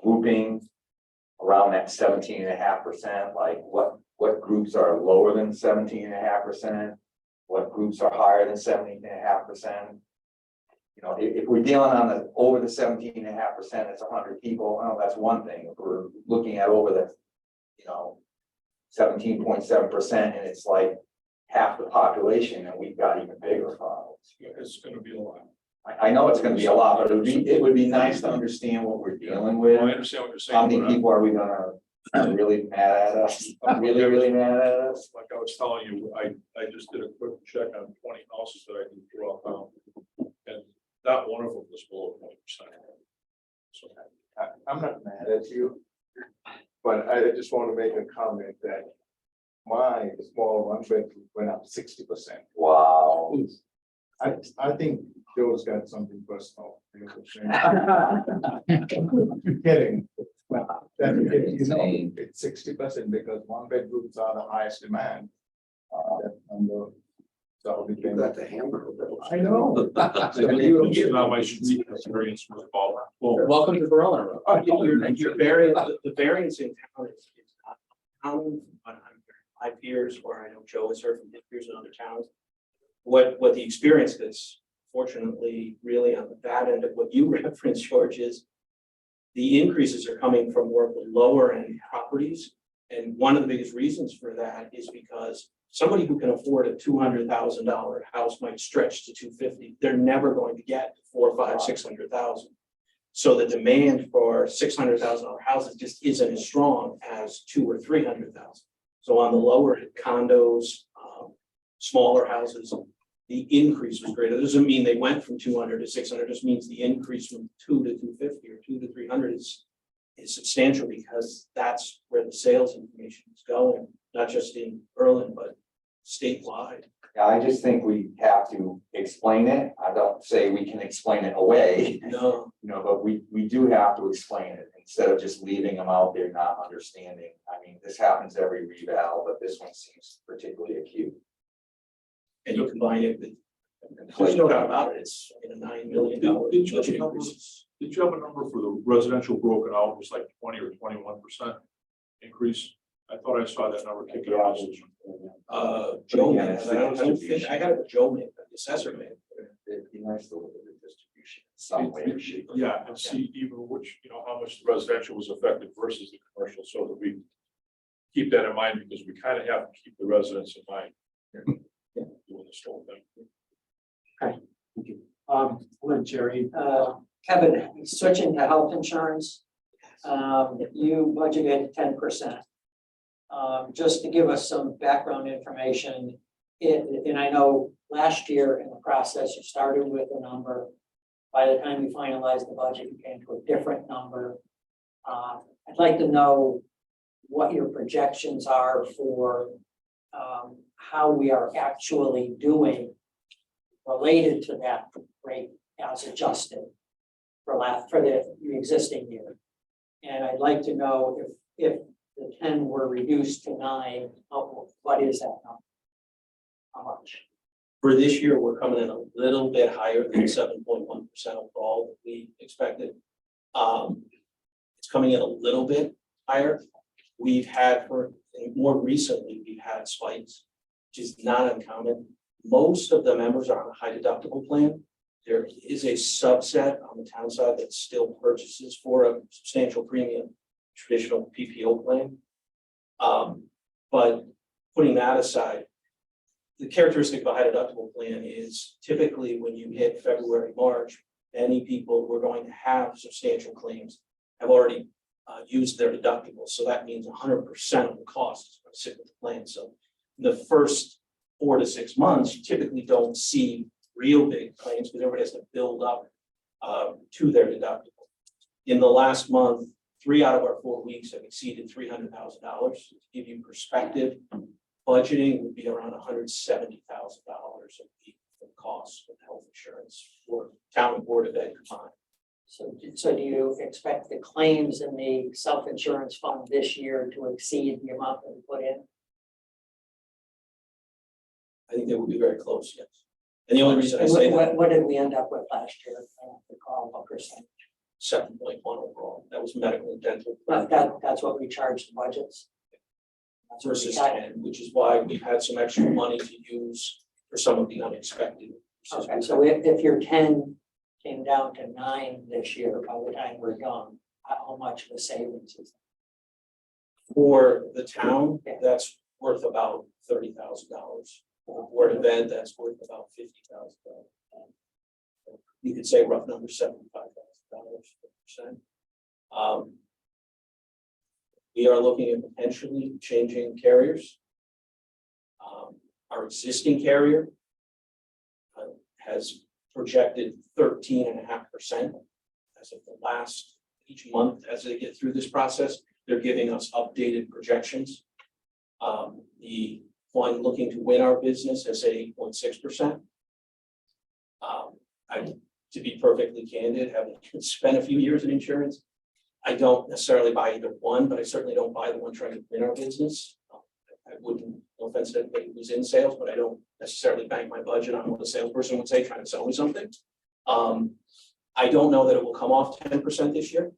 grouping around that 17.5%, like what groups are lower than 17.5%, what groups are higher than 17.5%. If we're dealing on over the 17.5%, it's 100 people. Oh, that's one thing. If we're looking at over the 17.7%, and it's like half the population, and we've got even bigger problems. It's gonna be a lot. I know it's gonna be a lot, but it would be nice to understand what we're dealing with. I understand what you're How saying. many people are we gonna are really mad at us? Really mad at us? Like I was telling you, I just did a quick check on 20 houses that I can draw out. And not one of them was below 20%. So I'm not mad at you. But I just want to make a comment that my small one bedroom went up 60%. Wow. I think Joe's got something personal. Kidding. You know, it's 60% because one bedrooms are the highest demand. So we can. the hamburger. I know. Now my experience with Paul. Well, welcome to Berlin. Your variance, the variance in town is not common, but my peers, or I know Joe has heard from his peers in other towns. What the experience is, fortunately, really on the bad end of what you referenced, George, is the increases are coming from more of the lower end properties. And one of the biggest reasons for that is because somebody who can afford a $200,000 house might stretch to 250. They're never going to get 400, 500, 600,000. So the demand for $600,000 houses just isn't as strong as 200,000 or 300,000. So on the lower end condos, smaller houses, the increase was greater. It doesn't mean they went from 200 to 600. Just means the increase from 2 to 250 or 2 to 300 is substantial because that's where the sales information is going, not just in Berlin, but statewide. Yeah, I just think we have to explain it. I don't say we can explain it away, No, but we do have to explain it instead of just leaving them out there not understanding. I mean, this happens every reval, but this one seems particularly acute. and you combine it with, there's no doubt about it, it's a $9 million Did you budget have a number? increases. Did you have a number for the residential broken out? It was like 20 or 21% increase. I thought I saw that number kicking off. Joe, Yeah, made it's it. the I don't think, distribution. I got it, Joe made it, the assessor made it. It'd be nice to look at the distribution in some way or shape. or Yeah, form. and see even which, how much the residential was affected versus the commercial, so that we keep that in mind, because we kind of have to keep the residents in mind. Doing this whole thing. Jerry, Kevin, switching to health insurance, you budgeted 10%. Just to give us some background information, and I know last year in the process, you started with a number. By the time you finalized the budget, you came to a different number. I'd like to know what your projections are for how we are actually doing related to that rate as adjusted for the existing year. And I'd like to know if the 10 were reduced to 9, what is that number? How much? For this year, we're coming in a little bit higher than 7.1% overall that we expected. It's coming in a little bit higher. We've had more recently, we've had spikes, which is not uncommon. Most of the members are on a high deductible plan. There is a subset on the town side that still purchases for a substantial premium, traditional PPO plan. But putting that aside, the characteristic of a high deductible plan is typically when you hit February, March, many people who are going to have substantial claims have already used their deductible. So that means 100% of the cost is going to sit with the plan. So in the first 4 to 6 months, you typically don't see real big claims because everybody has to build up to their deductible. In the last month, 3 out of our 4 weeks have exceeded $300,000. To give you perspective, budgeting would be around $170,000 a week for the cost of health insurance for town and board of ed combined. So do you expect the claims in the self-insurance fund this year to exceed the amount that we put in? I think they would be very close, yes. And the only reason I say that, What did we end up with last year? I don't recall what percent. 7.1 overall, that was medical and dental. But that's what we charged the budgets. That's what we Versus had. 10, which is why we've had some extra money to use for some of the unexpected. Okay, so if your 10 came down to 9 this year, by the time we're done, how much of a savings is For the town, Yeah. that's worth about $30,000. For the board of ed, that's worth about $50,000. you could say rough number, $75,000 %. We are looking at potentially changing carriers. Our existing carrier has projected 13.5% as of the last, each month as they get through this process, they're giving us updated projections. The one looking to win our business has said 8.6%. To be perfectly candid, having spent a few years in insurance, I don't necessarily buy either one, but I certainly don't buy the one trying to win our business. I wouldn't, no offense to anybody who's in sales, but I don't necessarily bank my budget on what a salesperson would say trying to sell me something. I don't know that it will come off 10% this year.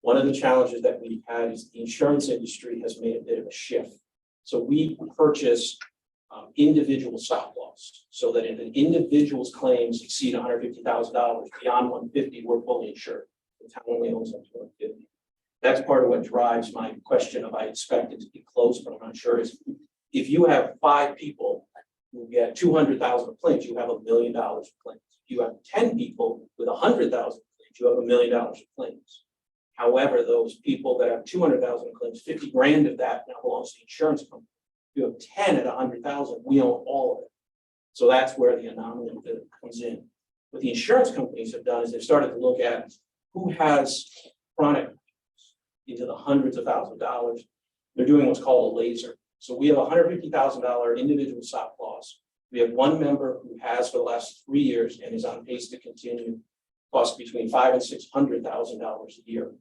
One of the challenges that we've had is the insurance industry has made a bit of a shift. So we purchase individual stop loss, so that if an individual's claims exceed $150,000, beyond 150, we're fully insured. The town only owns up to 150. That's part of what drives my question of I expect it to be close, but I'm not sure, is if you have 5 people who get 200,000 claims, you have $1 million of claims. If you have 10 people with 100,000 claims, you have $1 million of claims. However, those people that have 200,000 claims, 50 grand of that now belongs to the insurance company. If you have 10 at 100,000, we own all of it. So that's where the anomaly comes in. What the insurance companies have done is they've started to look at who has chronic into the hundreds of thousands of dollars. They're doing what's called a laser. So we have a $150,000 individual stop loss. We have one member who has for the last 3 years and is on pace to continue cost between $500,000 and $600,000 a year.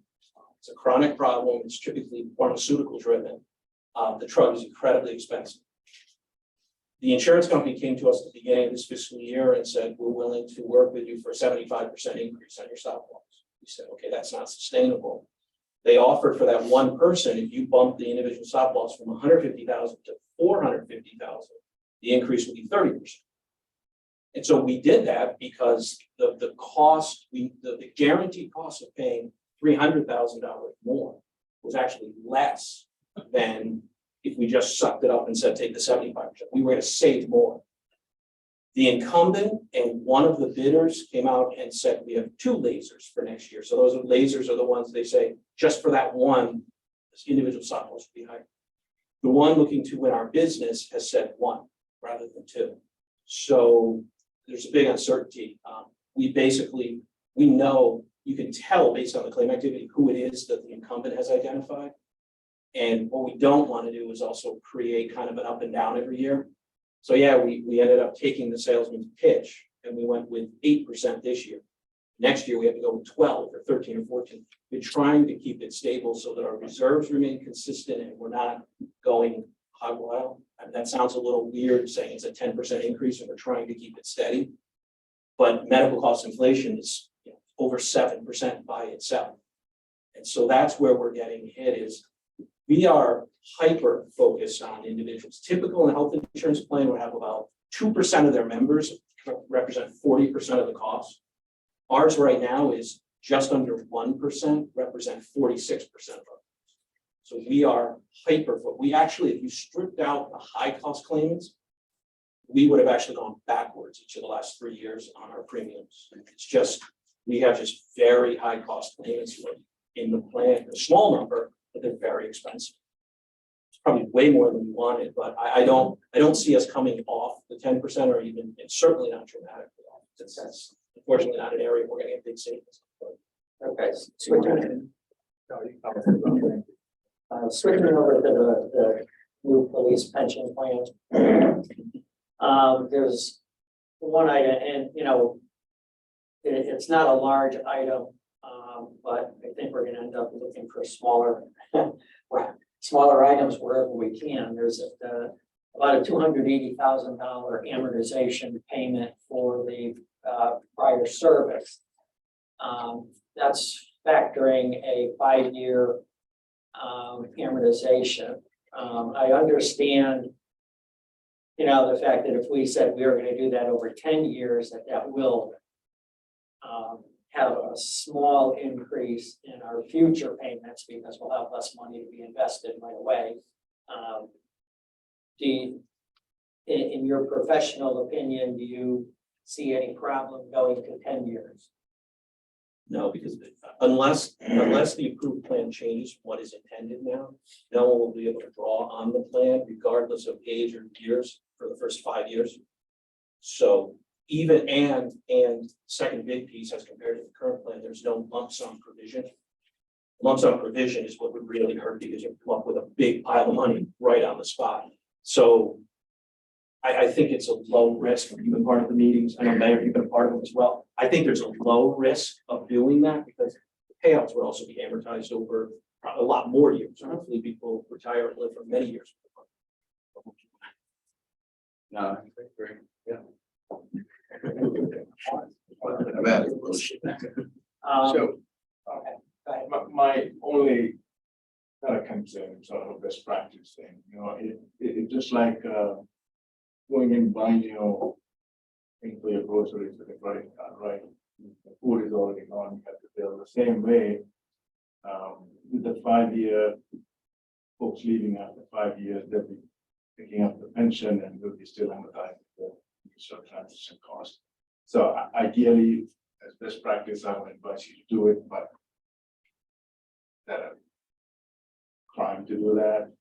It's a chronic problem. It's typically pharmaceutical driven. The drug is incredibly expensive. The insurance company came to us at the beginning of this fiscal year and said, we're willing to work with you for a 75% increase on your stop loss. We said, okay, that's not sustainable. They offered for that one person, if you bump the individual stop loss from 150,000 to 450,000, the increase would be 30%. And so we did that because the cost, the guaranteed cost of paying $300,000 more was actually less than if we just sucked it up and said, take the 75%. We were going to save more. The incumbent and one of the bidders came out and said, we have 2 lasers for next year. So those lasers are the ones they say, just for that one, this individual stop loss will be higher. The one looking to win our business has said 1 rather than 2. So there's a big uncertainty. We know, you can tell based on the claim activity who it is that the incumbent has identified. And what we don't want to do is also create kind of an up and down every year. So yeah, we ended up taking the salesman's pitch and we went with 8% this year. Next year, we have to go with 12 or 13 or 14. We're trying to keep it stable so that our reserves remain consistent and we're not going hog wild. And that sounds a little weird saying it's a 10% increase and we're trying to keep it steady. But medical cost inflation is over 7% by itself. And so that's where we're getting hit is we are hyper focused on individuals. Typical in a health insurance plan would have about 2% of their members represent 40% of the cost. Ours right now is just under 1%, represent 46% of our. So we are hyper. We actually, if you stripped out the high cost claims, we would have actually gone backwards each of the last 3 years on our premiums. It's just, we have just very high cost claims in the plan, a small number, but they're very expensive. It's probably way more than we wanted, but I don't see us coming off the 10% or even, it's certainly not dramatically off. That's unfortunately not an area we're gonna get big savings. Okay, switching over to the new police pension plan. There's one item, and it's not a large item, but I think we're gonna end up looking for smaller items wherever we can. There's about a $280,000 amortization payment for the prior service. That's factoring a 5-year amortization. I understand, the fact that if we said we were going to do that over 10 years, that will have a small increase in our future payments because we'll have less money to be invested right away. In your professional opinion, do you see any problem going to 10 years. No, because unless the approved plan changes what is intended now, no one will be able to draw on the plan regardless of age or years for the first 5 years. So even, and second big piece as compared to the current plan, there's no lump sum provision. Lump sum provision is what would really hurt because you come up with a big pile of money right on the spot. So I think it's a low risk. You've been part of the meetings. I know Mayor, you've been part of them as well. I think there's a low risk of doing that because the payouts would also be amortized over a lot more years. Hopefully people retire and live for many years. No, I agree. Yeah. So, Okay, go ahead. my only kind of concern, sort of a best practice thing, you know, it just like, going and buying, you know, thing for your groceries with a credit card, right? The food is already gone, you have to bill the same way. With the 5 year, folks leaving after 5 years, they'll be picking up the pension and will be still amortizing the initial transition cost. So ideally, as best practice, I would advise you to do it, but that a crime to do that.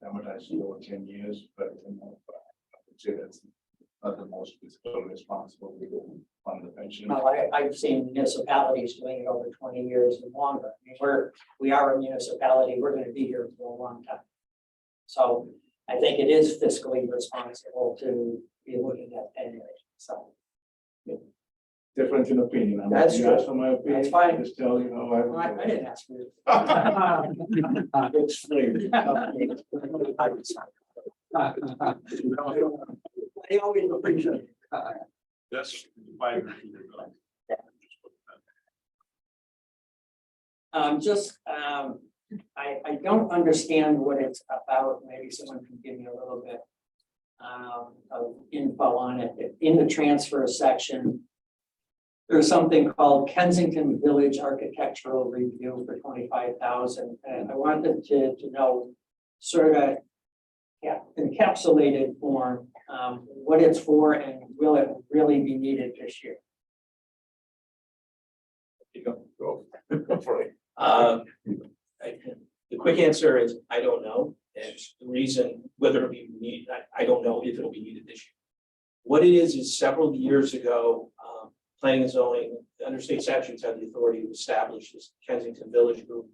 Amortize it over 10 years, but you know, I would say that's not the most fiscal responsible way to fund the pension. No, I've seen municipalities doing it over 20 years and longer. I mean, we are a municipality, we're gonna be here for a long time. So I think it is fiscally responsible to be looking at anyway, so. Difference in opinion. I mean, That's you true. ask for my opinion. That's fine. Just tell you how I Well, I would do it. didn't ask for you. Explain. I always appreciate it. That's why. I don't understand what it's about. Maybe someone can give me a little bit of info on it. In the transfer section, there's something called Kensington Village Architectural Review for 25,000. And I wanted to know sort of encapsulated form, what it's for and will it really be needed this year? Go for it. The quick answer is, I don't know. And the reason, whether it'll be needed, I don't know if it'll be needed this year. What it is several years ago, planning and zoning, under state statutes had the authority to establish this Kensington Village Group,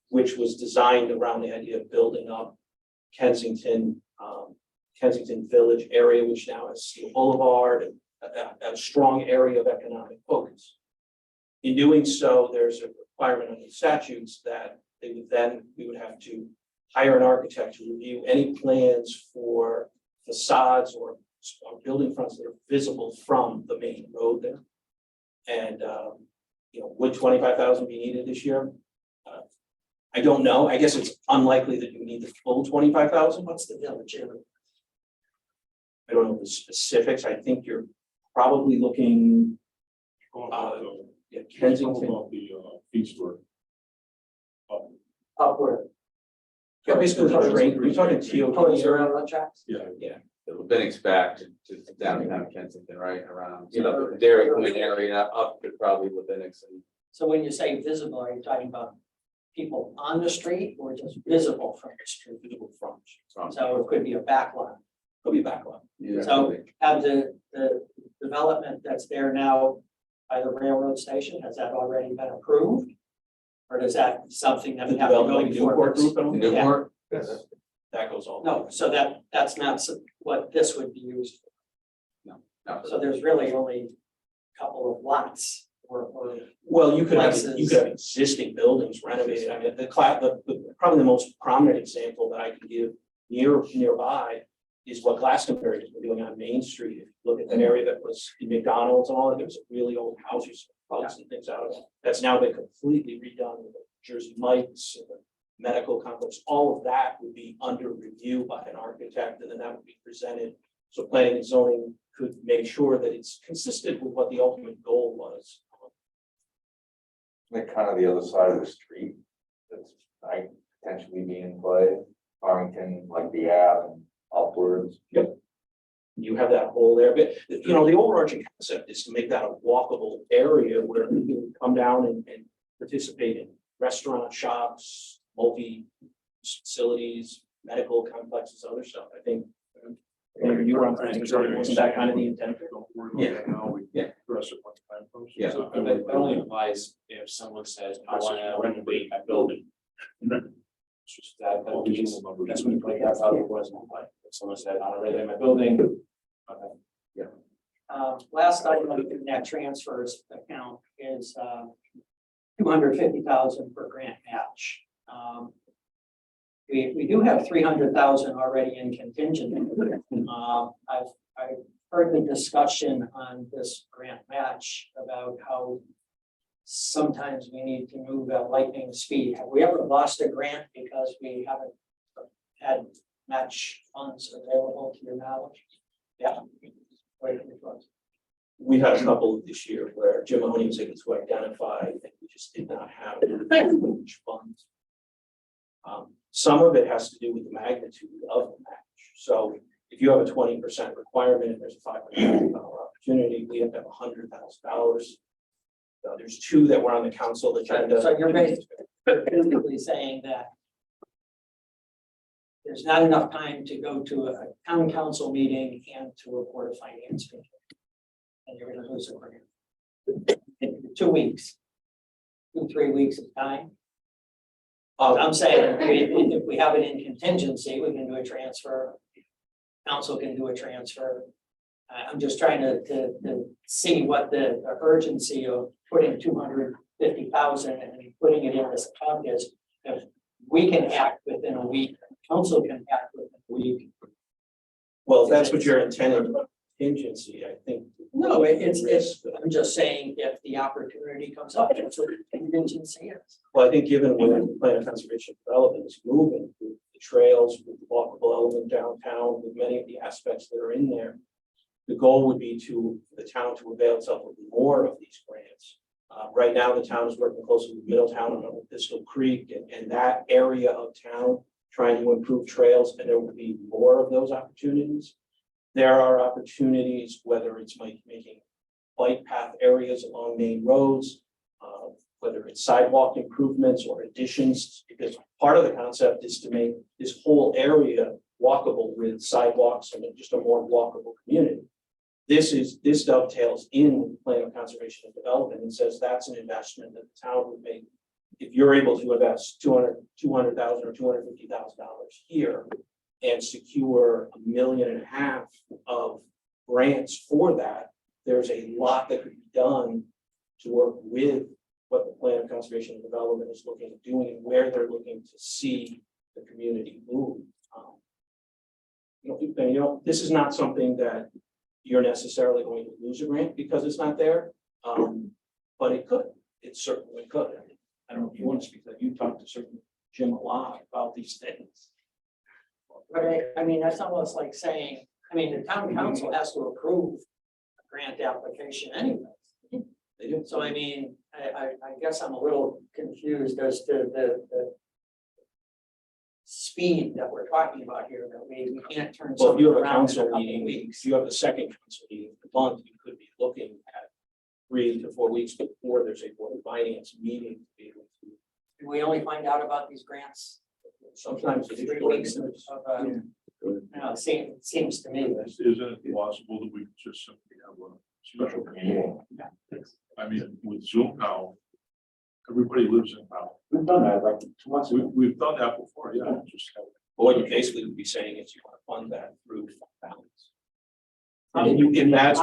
which was designed around the idea of building up Kensington, Kensington Village area, which now has Steel Boulevard and a strong area of economic focus. In doing so, there's a requirement under the statutes that we would have to hire an architect to review any plans for facades or building fronts that are visible from the main road there. And, would 25,000 be needed this year? I don't know. I guess it's unlikely that you need the full 25,000. What's the village area? I don't know the specifics. I think you're probably looking, Kensington. About the fee store. Upward. Yeah, basically, we're talking Towards the TOT. railroad tracks? The Bennett's back to downtown Kensington, right around, the Dairy Queen area, up to probably Levinix and. So when you say visible, are you talking about people on the street or just visible from the street? Visible from. So it could be a back lot. Could be back line. Yeah. So have the development that's there now by the railroad station, has that already been approved? Or is that something that we have to go Development Newport before? Group, I don't think Newport? that goes all. No, so that's not what this would be used for. No. So there's really only a couple of lots or Well, you could have Places. existing buildings renovated. I mean, probably the most prominent example that I can give nearby is what Glastonbury is doing on Main Street. If you look at that area that was in McDonald's and all that, there was a really old house, you saw pubs and things out of it. That's now been completely redone with the Jersey Mike's, and the medical complex. All of that would be under review by an architect, and then that would be presented. So planning and zoning could make sure that it's consistent with what the ultimate goal was. Like kind of the other side of the street, that's might potentially be in play, Farmington, like the Ave and upwards. You have that hole there, but, you know, the overarching concept is to make that a walkable area where people can come down and participate in restaurant, shops, facilities, medical complexes, other stuff. I think. You were on planning, wasn't that kind of the intent? Yeah. Now we Yeah. address it when the time comes. Yeah. So, But that only applies if someone says, I wanna renovate my building. It's just that, that's when you play, that's how it was, like, if someone said, I wanna renovate my building. Okay. Last item in that transfers account is, 250,000 for grant match. We do have 300,000 already in contingent. I've heard the discussion on this grant match about how sometimes we need to move at lightning speed. Have we ever lost a grant because we haven't had match funds available to your knowledge? Yeah. We had a couple this year where Jim Mahoney was able to identify that we just did not have much funds. Some of it has to do with the magnitude of the match. So if you have a 20% requirement and there's a $500,000 opportunity, we have to have $100,000. There's two that were on the council agenda. So you're basically saying that there's not enough time to go to a town council meeting and to a board of finance meeting. And you're gonna lose a grant. In 2 weeks, 2-3 weeks of time. I'm saying if we have it in contingency, we can do a transfer. Council can do a transfer. I'm just trying to see what the urgency of putting 250,000 and putting it in this account is. If we can act within a week, council can act within a week. Well, if that's what you're intending, contingency, I think. No, it's, I'm just saying if the opportunity comes up, that's what contingency is. Well, I think given where the plan of conservation development is moving, with the trails, with the walkable element downtown, with many of the aspects that are in there, the goal would be to the town to avail itself of more of these grants. Right now, the town is working closely with Middletown and Pistol Creek and that area of town, trying to improve trails, and there will be more of those opportunities. There are opportunities, whether it's making bike path areas along main roads, whether it's sidewalk improvements or additions, because part of the concept is to make this whole area walkable with sidewalks and just a more walkable community. This dovetails in the plan of conservation and development and says that's an investment that the town would make. If you're able to invest $200,000 or $250,000 here and secure $1.5 million of grants for that, there's a lot that could be done to work with what the plan of conservation and development is looking at doing and where they're looking to see the community move. This is not something that you're necessarily going to lose a grant because it's not there. But it could, it certainly could. I don't know if you want to speak to that. You talked to certain Jim a lot about these things. But I mean, that's almost like saying, I mean, the town council has to approve a grant application anyway. They do. So I mean, I guess I'm a little confused as to the speed that we're talking about here, that we can't turn. Well, if you have a something around in council couple meeting, weeks. if you have the second council meeting of the month, you could be looking at 3 to 4 weeks before there's a board of finance meeting to be able to. Do we only find out about these grants? Sometimes it's 3 weeks of, seems to me. Isn't it possible that we could just simply have a special meeting? I mean, with Zoom now, everybody lives in town. We've done that like 2 months ago. We've done that before, yeah, just. What you basically would be saying is you want to fund that through fund balance. And that's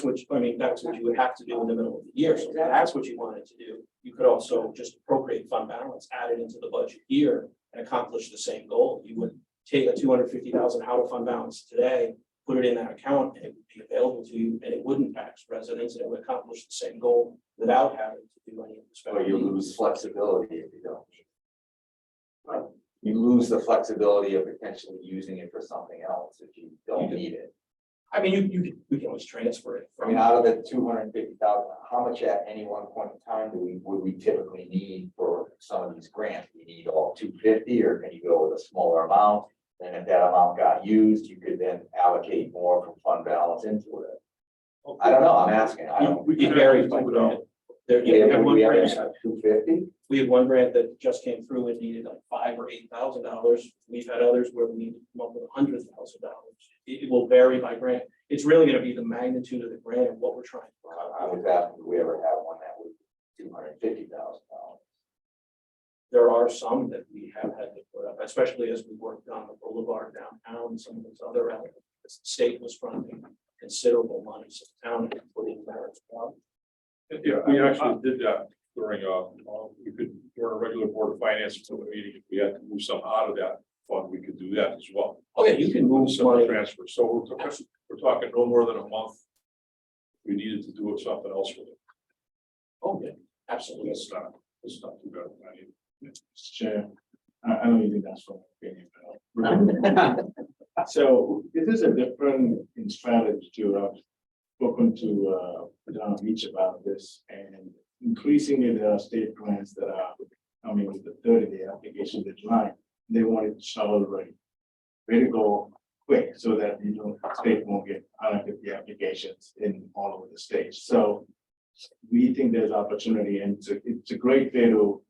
what you would have to do in the middle of the year. So if that's what you wanted to do. You could also just appropriate fund balance, add it into the budget year and accomplish the same goal. You would take a $250,000 out of fund balance today, put it in that account, and it would be available to you, and it wouldn't tax residents, and it would accomplish the same goal without having to do any of the special. Or you lose flexibility if you don't. You lose the flexibility of potentially using it for something else if you don't need it. I mean, we can always transfer it. I mean, out of the 250,000, how much at any one point in time would we typically need for some of these grants? Do you need all 250, or can you go with a smaller amount? And if that amount got used, you could then allocate more from fund balance into it. I don't know, I'm asking, I don't. It varies by grant. There, We we have one grant, have 250? we have one grant that just came through and needed like $5,000 or $8,000. We've had others where we need to come up with $100,000. It will vary by grant. It's really gonna be the magnitude of the grant and what we're trying to cover. I was asking, do we ever have one that was $250,000? There are some that we have had to put up, especially as we worked on the boulevard downtown, and some of those other elements. The state was fronting considerable money, so the town put in there as well. Yeah, we actually did that during, we could, during a regular board of finance meeting, if we had to move some out of that fund, we could do that as well. Oh, yeah, you can move Some money. transfer, so we're talking no more than a month. We needed to do something else with it. Oh, yeah, absolutely. It's not too bad. I mean, Mr. Chair, I know you think that's from my opinion. So this is a different in strategy to, spoken to, John Beach about this, and increasingly there are state grants that are coming with the 30-day application deadline. They want it shovel ready. Ready to go quick so that state won't get 150 applications in all over the state. So we think there's opportunity, and it's a great way to,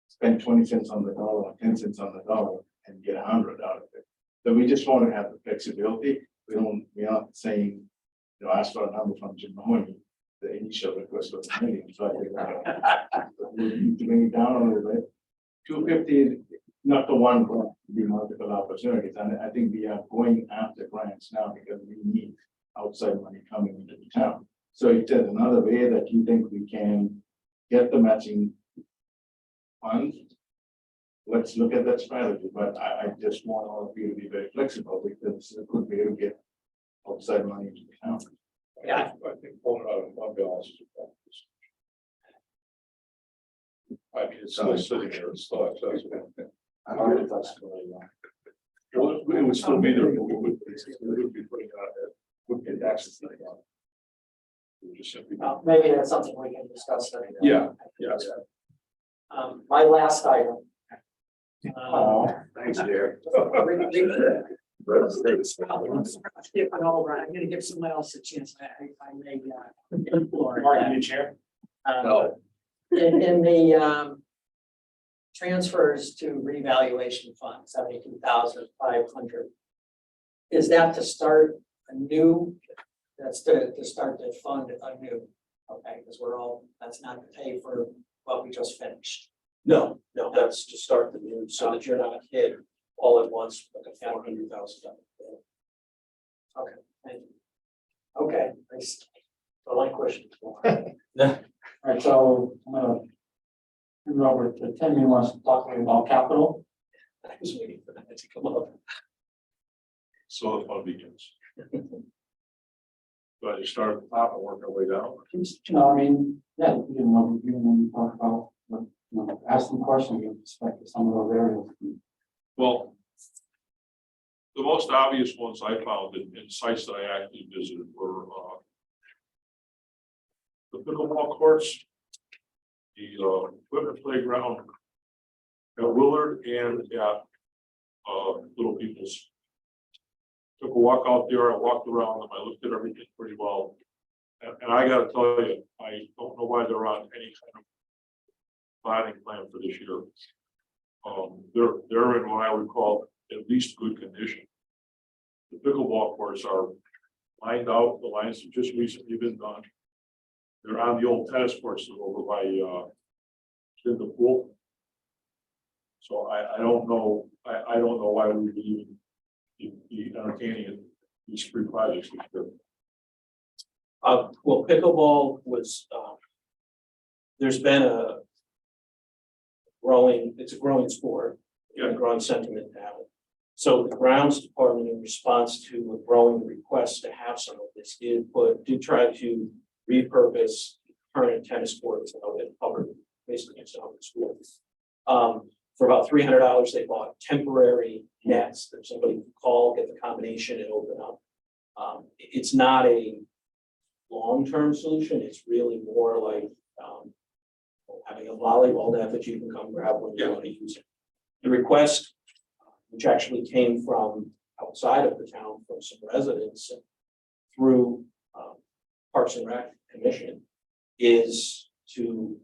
spend 20 cents on the dollar or 10 cents on the dollar and get 100 out of it. So we just want to have the flexibility. We aren't saying, ask for a number from Jim Mahoney, the initial request was a million, so I think we need to bring it down a little bit. 250, not the one grant, be multiple opportunities, and I think we are going after grants now because we need outside money coming into the town. So if there's another way that you think we can get the matching funds, let's look at that strategy, but I just want all of you to be very flexible because it's a good way to get outside money into the town. Yeah. I think pulling out of fund balance is a practice. I mean, it's still sitting there, it's still accessible. I don't know if that's really, Well, it would still be there, but we would be putting it out there, would get access to it. We would just simply. Maybe that's something we can discuss. Then. Yeah, yeah. My last item. Thanks, Derek. Skipping over, I'm gonna give someone else a chance. I may, Martin, you chair? No. In the, transfers to revaluation fund, 72,500. Is that to start a new, that's to start to fund a new, okay, because that's not to pay for what we just finished. No, that's to start the new, so that you're not hit all at once, like a $400,000. Okay, thank you. Okay, I relinquish. All right, so I'm gonna turn it over to Tim. He wants to talk about capital. I was waiting for that to come up. So the fun begins. Do I just start at the top and work our way down? I mean, yeah, you know, when we talk about, ask some questions with respect to some of those areas. Well, the most obvious ones I found in sites that I actually visited were the pickleball courts, the equipment playground at Willard and at Little People's. Took a walk out there, I walked around them, I looked at everything pretty well. And I gotta tell you, I don't know why they're on any kind of planning plan for this year. They're in what I would call at least good condition. The pickleball courts are lined out, the lines have just recently been done. They're on the old tennis courts that are over by in the pool. So I don't know, I don't know why we would even be entertaining these three projects this year. Well, pickleball was, there's been it's a growing sport, a growing sentiment now. So the grounds department, in response to a growing request to have some of this, did try to repurpose current tennis courts out at Hubbard, basically next to Hubbard School. For about $300, they bought temporary nets that somebody could call, get the combination and open up. It's not a long-term solution. It's really more like having a volleyball net that you can come grab when you want to use it. The request which actually came from outside of the town, from some residents through Parks and Rec Commission, is to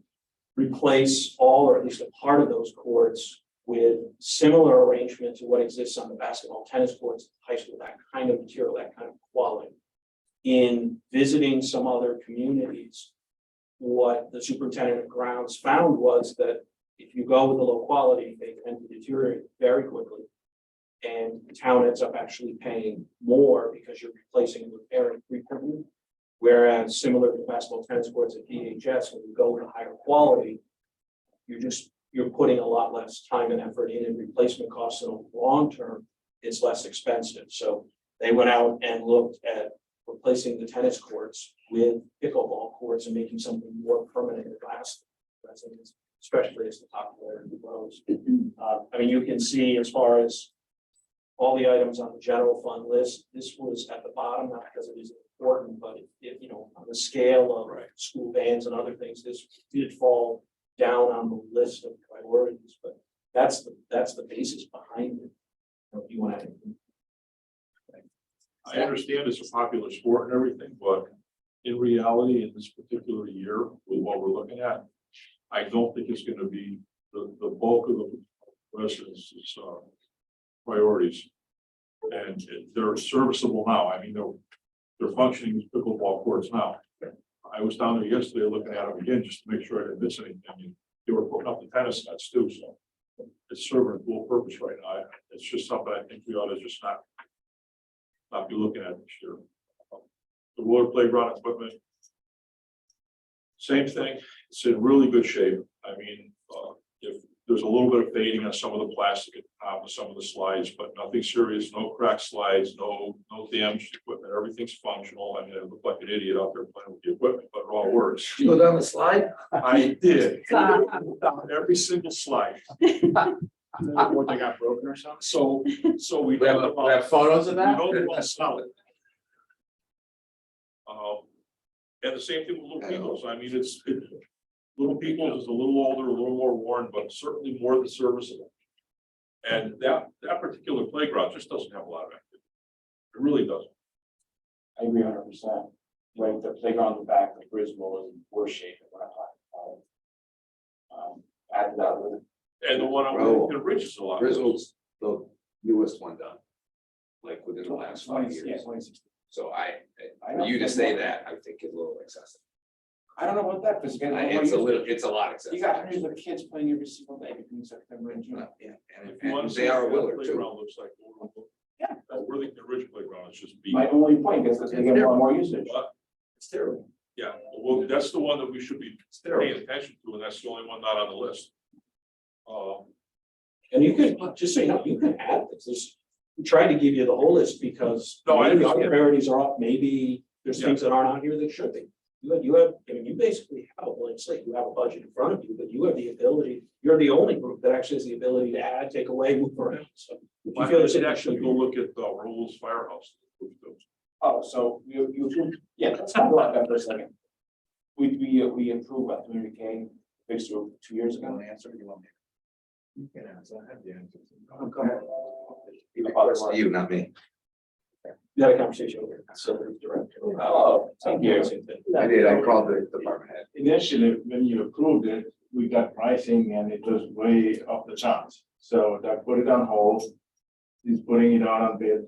replace all or at least a part of those courts with similar arrangement to what exists on the basketball, tennis courts, high school, that kind of material, that kind of quality. In visiting some other communities, what the superintendent of grounds found was that if you go with the low quality, they tend to deteriorate very quickly. And the town ends up actually paying more because you're replacing and repairing frequently. Whereas similar to basketball, tennis courts at DHS, when you go with a higher quality, you're putting a lot less time and effort in replacement costs, and long term, it's less expensive. So they went out and looked at replacing the tennis courts with pickleball courts and making something more permanent and lasting. Residents, especially as the popularity grows. I mean, you can see as far as all the items on the general fund list, this was at the bottom, not because it is important, but it, you know, on the scale of school bands and other things, this did fall down on the list of priorities, but that's the basis behind it. If you want to. I understand it's a popular sport and everything, but in reality, in this particular year, with what we're looking at, I don't think it's gonna be the bulk of the residents' priorities. And they're serviceable now. I mean, they're functioning as pickleball courts now. I was down there yesterday looking at them again, just to make sure I didn't miss anything. I mean, they were putting up the tennis nets too, so it's serving a dual purpose right now. It's just something I think we ought to just not be looking at this year. The roller playground equipment, same thing. It's in really good shape. I mean, if there's a little bit of fading on some of the plastic at the top of some of the slides, but nothing serious, no cracked slides, no damaged equipment, everything's functional. I mean, I look like an idiot out there playing with the equipment, but it all works. You go down the slide? I did. Down every single slide. Or they got broken or something. So we We have photos of we that? know they won't sell it. And the same thing with Little People's. I mean, Little People's is a little older, a little more worn, but certainly more than serviceable. And that particular playground just doesn't have a lot of activity. It really doesn't. I agree 100%. Like the playground in the back of Griswold is in worse shape than what I'm talking about. Add that with it. And the one on Well, the Ridge is a lot. Griswold's the newest one done. Like within the last 5 Yeah, years. 2016. So I for don't you to think say more. that, I think is a little excessive. I don't know about that, because It's a lot excessive. you got hundreds of kids playing every single day between September and June. Yeah, If you want and to they say are a what Willard Willard that too. playground looks like. Yeah. Worthington Ridge playground, it's just beat. My only point is that they get more and more usage. It's terrible. Yeah, well, that's the one that we should be paying attention to, and that's the only one not on the list. And you can, just so you know, you can add this. We tried to give you the whole list because No, I maybe our understand. priorities are up, maybe there's things that aren't on here that should be. You have, I mean, you basically have a blank slate, you have a budget in front of you, but you have the ability, you're the only group that actually has the ability to add, take away, move around, so. If you I feel there's should an actually go look at Rules Firehouse. Oh, so yeah, let's talk about that for a second. We improved about 300K, fixed it 2 years ago. Answer, you want me? You can answer, I have the answer. Go ahead. It's you, not me. You had a conversation with your facilities director. Oh, thank you. I did, I called the department head. Initially, when you approved it, we got pricing and it was way off the charts. So that put it on hold. He's putting it out on bid.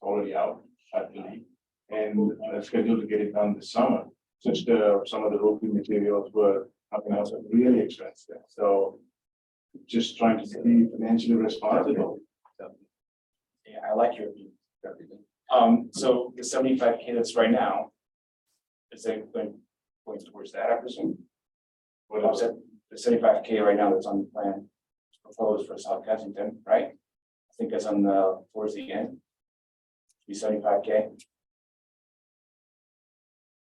Already out, I believe, and scheduled to get it done this summer, since some of the roofing materials were coming out really expensive, so. Just trying to be financially responsible. Yeah, I like your view. So the 75K that's right now. Is that going towards that, I presume? What was it? The 75K right now that's on the plan, proposed for South Kensington, right? I think that's on the, towards the end. Be 75K.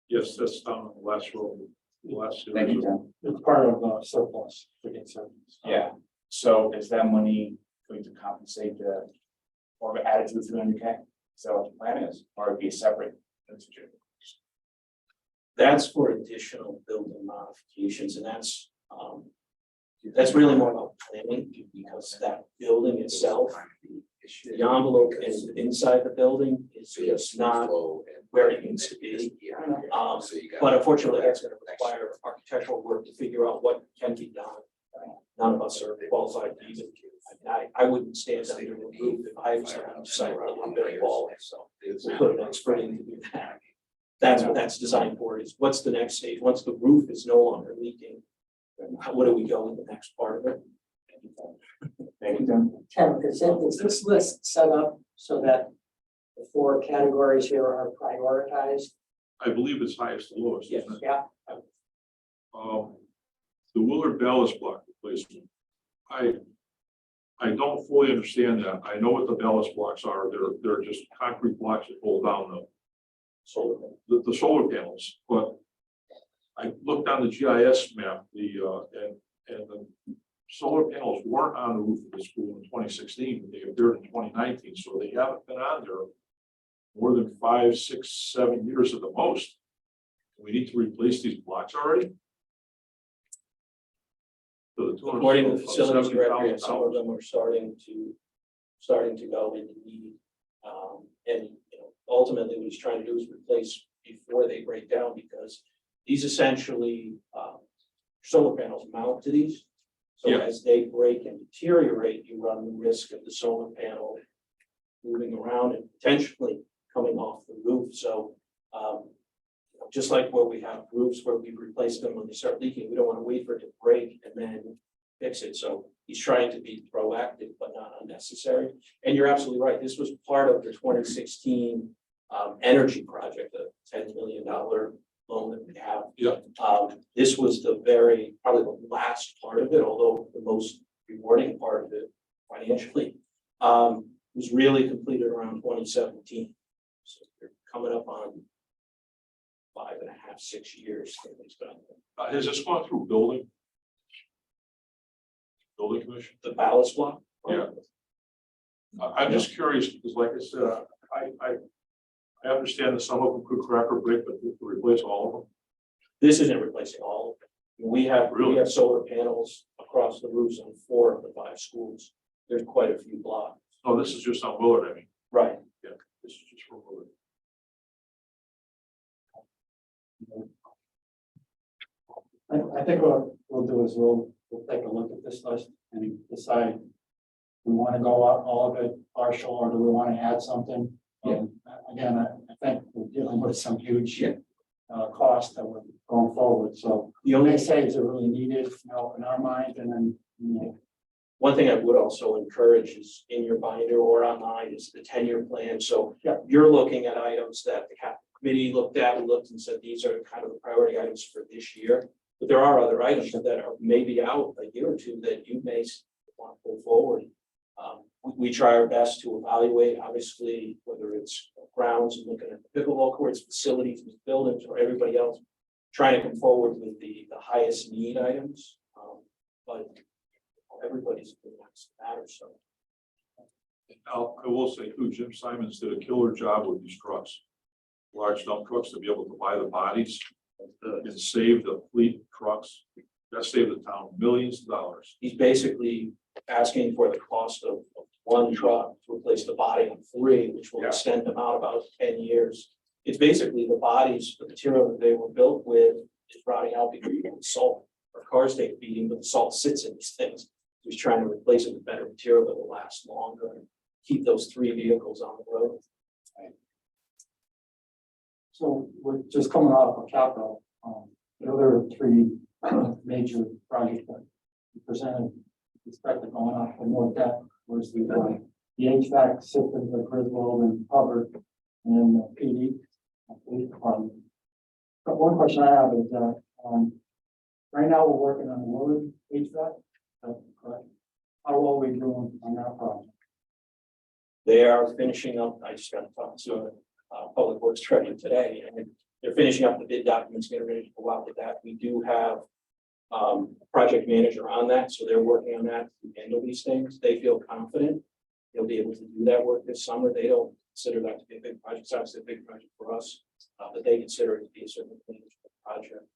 Yes, that's down on the last row, the last. Thank you, Tim. It's part of the surplus, forget surplus. Yeah, so is that money going to compensate the, or added to the 300K? So what the plan is, or it'd be a separate? That's for additional building modifications, and that's really more about planning, because because that building itself, the envelope and inside the building is just not where it needs to be. But unfortunately, that's gonna require architectural work to figure out what can be done. None of us are qualified to even, I wouldn't stand under the roof if I was on the site around one big wall, so we'll put an expert in to do that. That's what that's designed for, is what's the next stage, once the roof is no longer leaking, then what do we go in the next part of it? Tim, is this list set up so that the four categories here are prioritized? I believe it's highest to lowest. Yes. isn't it? Yeah, The Willard ballast block replacement. I don't fully understand that. I know what the ballast blocks are. They're just concrete blocks that hold down the solar panels, but I looked on the GIS map, and the solar panels weren't on the roof of the school in 2016, but they appeared in 2019, so they haven't been on there more than 5, 6, 7 years at the most. We need to replace these blocks already. To the tune of According to the facilities director, $70,000. some of them are starting to go into need. And you know, ultimately, what he's trying to do is replace before they break down, because these essentially solar panels mount to these. So Yeah. as they break and deteriorate, you run the risk of the solar panel moving around and potentially coming off the roof. So just like where we have roofs where we replace them when they start leaking, we don't want to wait for it to break and then fix it. So he's trying to be proactive, but not unnecessary. And you're absolutely right. This was part of the 2016 energy project, the $10 million loan that we have. Yeah. This was probably the last part of it, although the most rewarding part of it financially was really completed around 2017. So we're coming up on 5.5, 6 years. Has this gone through building commission? The ballast block? Yeah. I'm just curious, because like I said, I understand that some of them could crack or break, but to replace all of them. This isn't replacing all of it. We have solar panels across the roofs on 4 of the 5 schools. There's quite a few blocks. No, this is just on Willard, I mean, Right. this is just for Willard. I think what we'll do is we'll take a look at this list and decide. We want to go out all of it partial, or do we want to add something? Again, I think we're dealing with some huge costs that we're going forward, so The only only say is it really needed, in our mind, and then, one thing I would also encourage is in your binder or online is the 10-year plan. So Yeah. you're looking at items that the capital committee looked at, we looked and said, these are kind of the priority items for this year. But there are other items that are maybe out a year or two that you may want to pull forward. We try our best to evaluate, obviously, whether it's grounds and looking at the pickleball courts, facilities, buildings, or everybody else, trying to come forward with the highest need items. But everybody's opinion matters, so. Now, I will say too, Jim Simons did a killer job with these trucks. Large dump trucks to be able to buy the bodies and save the fleet trucks. That saved the town millions of dollars. He's basically asking for the cost of 1 truck to replace the body on 3, which will Yeah. extend them out about 10 years. It's basically the bodies, the material that they were built with is rotting out because of the salt. Our cars take beating, but the salt sits in these things. He's trying to replace it with better material that will last longer and keep those 3 vehicles on the road. so we're just coming off of capital. The other 3 major projects that we presented, expected going up for more depth, was the HVAC systems at Griswold and Hubbard, and then the PD, police department. But one question I have is that, right now we're working on the Willard HVAC, correct? How well are we doing on that project? They are finishing up, I just got to talk to Public Works Director today, and they're finishing up the bid documents, getting ready to go out with that. We do have a project manager on that, so they're working on that to handle these things. They feel confident they'll be able to do that work this summer. They don't consider that to be a big project. It's obviously a big project for us, but they consider it to be a certain project.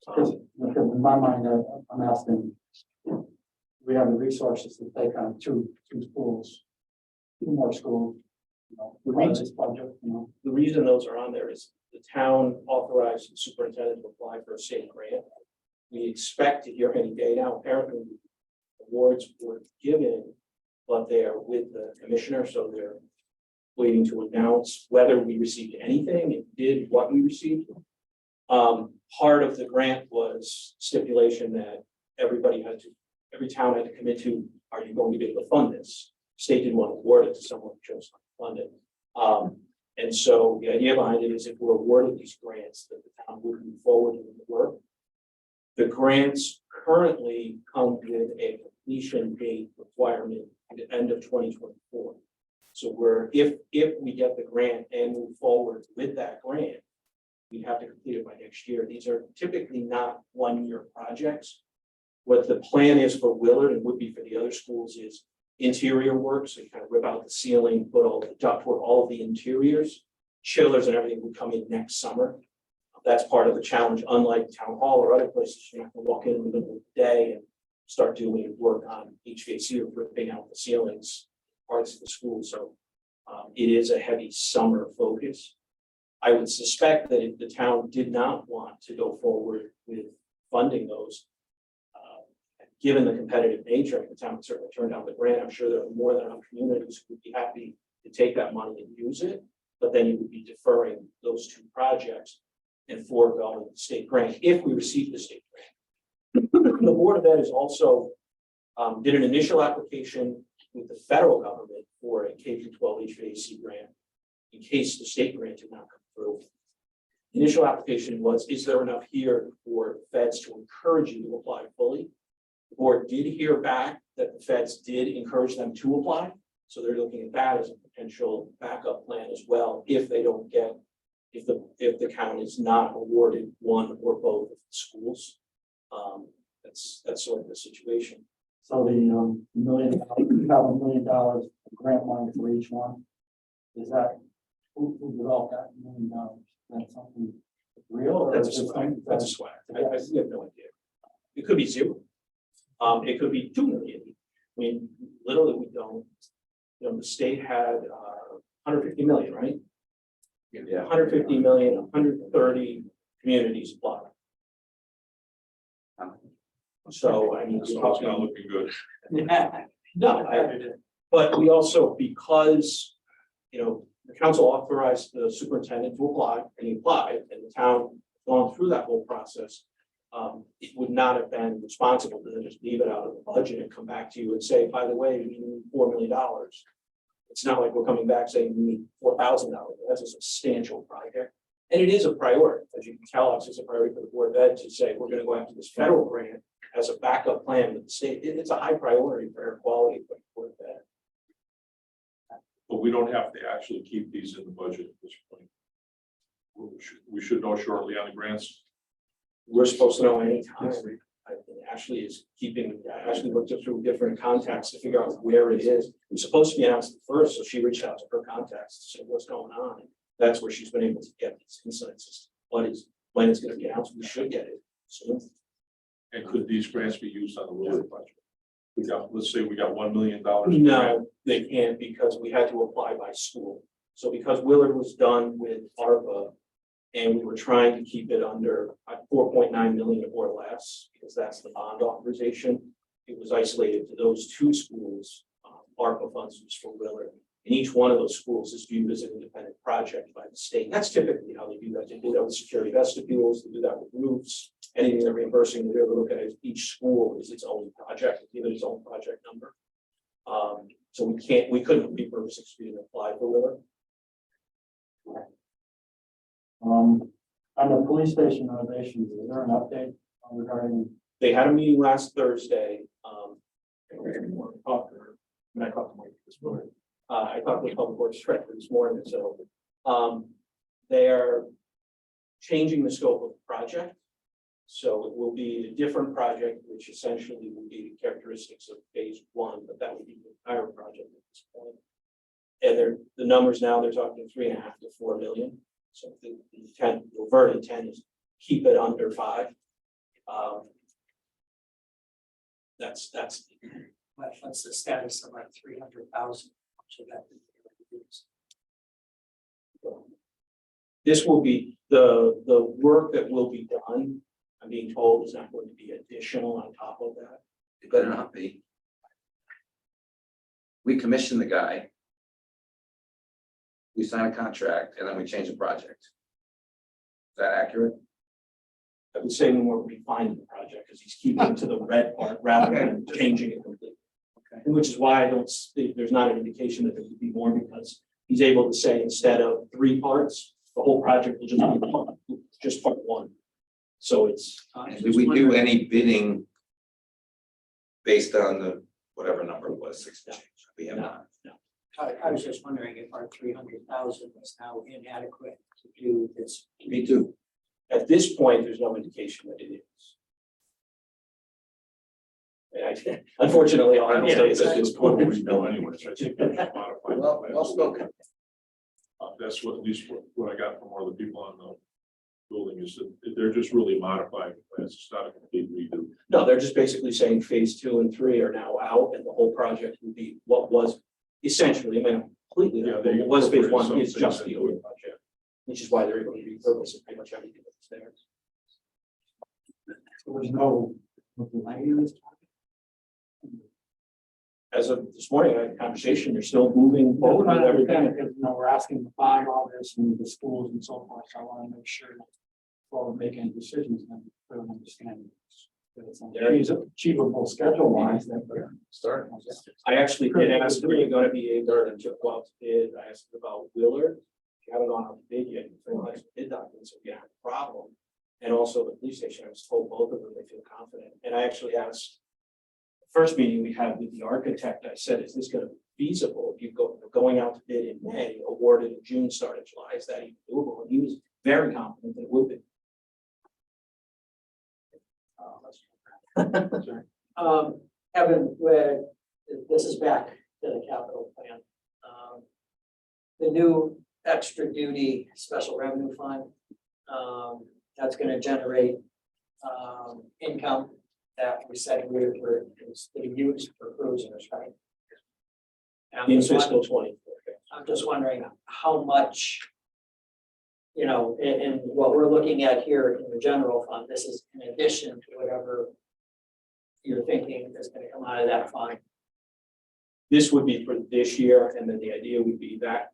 Because in my mind, I'm asking, we have the resources to take on two schools, two more schools. You know, part of this budget, you know. The reason those are on there is the town authorized the superintendent to apply for a state grant. We expect to hear any day now. Apparently, awards were given, but they're with the commissioner, so they're waiting to announce whether we received anything and did what we received. Part of the grant was stipulation that every town had to commit to, are you going to be able to fund this? State didn't want to award it to someone who chose not to fund it. And so the idea behind it is if we're awarded these grants, that the town would move forward with the work. The grants currently come with a completion date requirement at the end of 2024. So if we get the grant and move forward with that grant, we have to complete it by next year. These are typically not one-year projects. What the plan is for Willard and would be for the other schools is interior work. So you kind of rip out the ceiling, put all the ductwork, all of the interiors, chillers and everything would come in next summer. That's part of the challenge. Unlike town hall or other places, you're not going to walk in the middle of the day and start doing work on HVAC or ripping out the ceilings, parts of the school. So it is a heavy summer focus. I would suspect that if the town did not want to go forward with funding those, given the competitive nature, the town would certainly turn down the grant. I'm sure there are more than enough communities who would be happy to take that money and use it, but then you would be deferring those two projects and foregoing the state grant if we receive the state grant. The Board of Ed is also did an initial application with the federal government for a K-12 HVAC grant in case the state grant did not come through. The initial application was, is there enough here for feds to encourage you to apply fully? The board did hear back that the feds did encourage them to apply. So they're looking at that as a potential backup plan as well, if they don't get, if the county is not awarded one or both of the schools. That's sort of the situation. So the $1 million, you have $1 million grant money for each one. Is that, who developed that $1 million? That's something real or That's a is it swag. something That's a swag. I have no idea. It could be zero. It could be 2 million. I mean, literally, we don't. You know, the state had 150 million, right? Yeah. 150 million, 130 communities applied. So I mean, So you're it's not talking. looking good. No, but we also, because, you know, the council authorized the superintendent to apply and he applied and the town gone through that whole process. It would not have been responsible to just leave it out of the budget and come back to you and say, by the way, we need $4 million. It's not like we're coming back saying we need $4,000. That's a substantial project. And it is a priority, as you can tell us, it's a priority for the Board of Ed to say, we're going to go after this federal grant as a backup plan with the state. It's a high priority for air quality for the Board of Ed. But we don't have to actually keep these in the budget at this point. We should know shortly on the grants. We're supposed to know anytime. Ashley is keeping, Ashley looked up through different contacts to figure out where it is. It was supposed to be announced at first, so she reached out to her contacts to say what's going on. That's where she's been able to get these insights. As to when it's going to be announced. We should get it soon. And could these grants be used on the Willard project? Let's say we got $1 million. No, they can't because we had to apply by school. So because Willard was done with ARPA and we were trying to keep it under 4.9 million or less, because that's the bond authorization. It was isolated to those two schools, ARPA funds used for Willard. And each one of those schools is viewed as an independent project by the state. And that's typically how they do that. They do that with security vestibules, they do that with roofs, anything they're reimbursing, they're going to look at it. Each school is its own project, give it its own project number. So we couldn't repurpose it to apply for Willard. On the police station renovations, is there an update regarding? They had a meeting last Thursday. When I talked to Mike this morning. I talked to the public works director this morning, so they are changing the scope of the project. So it will be a different project, which essentially will be the characteristics of phase 1, but that would be the entire project at this point. And the numbers now, they're talking 3.5 to 4 million. So the overt intent is keep it under 5. That's, What's the status of our 300,000? So that. this will be, the work that will be done, I'm being told, is not going to be additional on top of that. It better not be. We commission the guy. We sign a contract and then we change the project. Is that accurate? I would say when we're refining the project, because he's keeping to the red part rather than changing it completely. Okay. And which is why I don't, there's not an indication that there would be more, because he's able to say instead of 3 parts, the whole project will just part 1. So it's. Do we do any bidding based on the whatever number it was, 6 change? We have not. I was just wondering if our 300,000 is now inadequate to do this. Me too. At this point, there's no indication that it is. And unfortunately, all I can say is at this point, We know anyways, I think they should modify the Well plans. spoken. That's what, at least what I got from all the people on the building is that they're just really modifying the plans. It's not a complete redo. no, they're just basically saying phase 2 and 3 are now out, and the whole project will be what was essentially, I mean, completely, Yeah, they what was phase 1 incorporated is some just things the into old project, which is why they're able to repurpose pretty much everything that's there. There was no lighting this time. As of this morning, I had a conversation, you're still moving forward with everything. Because, you know, we're asking to buy all this and the schools and so forth, so I want to make sure that before we make any decisions, then we really understand. That it's achievable schedule wise, that we're Start. I actually did ask, are you gonna be able to go out to bid? I asked about Willard. If you haven't gone out to bid yet, you finalize the bid documents, if you have a problem. And also the police station, I was told both of them, they feel confident. And I actually asked, first meeting we had with the architect, I said, is this gonna be feasible? If you going out to bid in May, awarded in June, started July, is that even doable? And he was very confident that it would be. Evan, where, this is back to the capital plan. The new extra duty special revenue fund, that's gonna generate, income that we said we're to use for cruisers, right? And I'm In just wondering- fiscal 24. I'm just wondering how much, you know, in what we're looking at here in the general fund, this is in addition to whatever you're thinking is gonna come out of that fund. This would be for this year, and then the idea would be that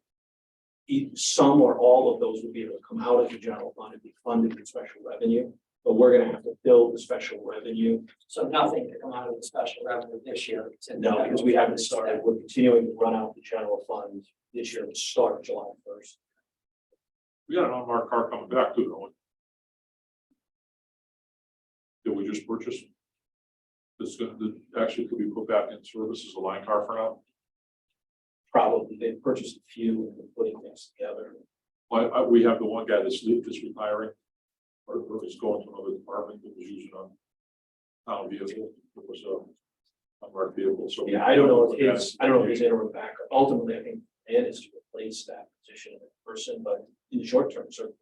some or all of those would be able to come out of the general fund and be funded with special revenue. But we're gonna have to build the special revenue. So nothing to come out of the special revenue this year. It's in the No, because we haven't started. We're continuing to run out the general fund this year to start July 1st. We got an unmarked car coming back too, don't we? Did we just purchase? This actually could be put back in service as a line car for now. Probably they've purchased a few and we're putting things together. We have the one guy that's retiring. Or is going to another department that was using a town vehicle. It was a unmarked vehicle, so. Yeah, I don't know if his interim backup. Ultimately, I think the plan is to replace that position of that person, but in the short term, certainly.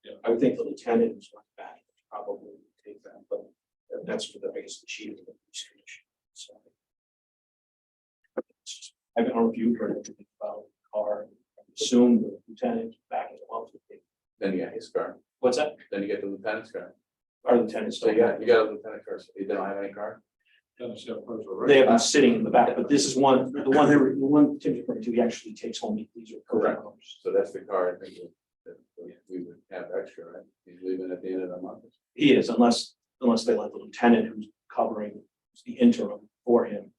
Yeah. I would think the lieutenant who's going back probably would take that, but that's for the, I guess, the chief of the police commission. So. I don't know if you've heard anything about the car. I assume the lieutenant back in the month. Then you get his car. What's that? Then you get the lieutenant's car. Our lieutenant So still you got a lieutenant car. So you don't have any car? They have them sitting in the back, but this is the one Tim's referring to, he actually takes home, these are correct. So that's the car I think that we would have extra, right? He's leaving at the end of the month. He is, unless they let the lieutenant who's covering the interim for him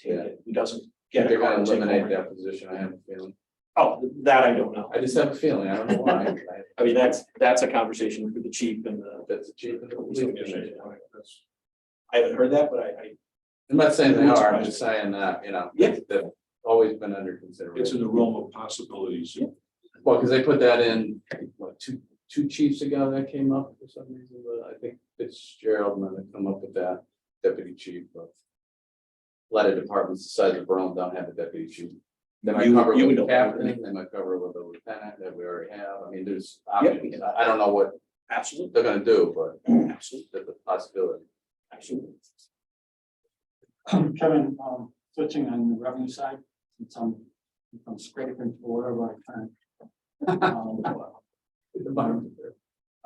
take it, who doesn't get a They're car. gonna and take eliminate over. that position, I have a feeling. Oh, that I don't know. I just have a feeling, I don't know why. I mean, that's a conversation for the chief and the. That's the chief of the police commission. I haven't heard that, but I'm not saying they are, I'm just saying that, you know, Yeah. they've always been under It's in consideration. the realm of possibilities. Well, because they put that in, what, two chiefs ago that came up for some reason, but I think Fitzgerald and then they come up with that deputy chief, but. A lot of departments the size of Berlin don't have a deputy chief. They might You- cover you with would the know. captain, they might cover with the lieutenant that we already have, I mean, there's options, I don't know what absolutely, they're gonna do, but absolutely, there's a possibility. absolutely. Kevin, switching on the revenue side, since I'm scraping for whatever I can.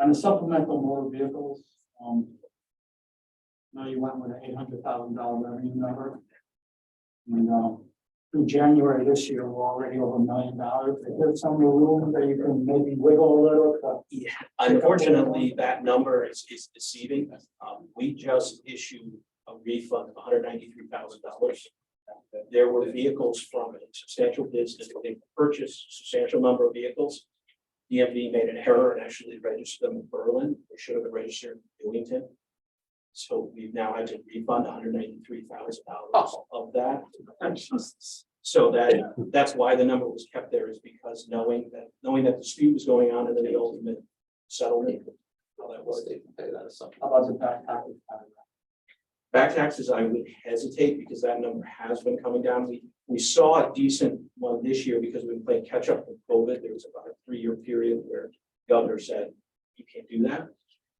On the supplemental motor vehicles, now you went with an $800,000 revenue number. And, through January this year, we're already over $1 million. Is there some room that you can maybe wiggle a little? Yeah, unfortunately, that number is deceiving. We just issued a refund of $193,000. There were vehicles from a substantial business, they purchased a substantial number of vehicles. DMV made an error and actually registered them in Berlin. They should have been registered in Newington. So we've now had to refund $193,000 of that. So that's why the number was kept there, is because knowing that the dispute was going on and then the ultimate settlement. How that was. How about the back half of the time? Back taxes, I would hesitate because that number has been coming down. We saw a decent one this year because we've been playing catch up with COVID. There was about a 3-year period where the governor said, you can't do that.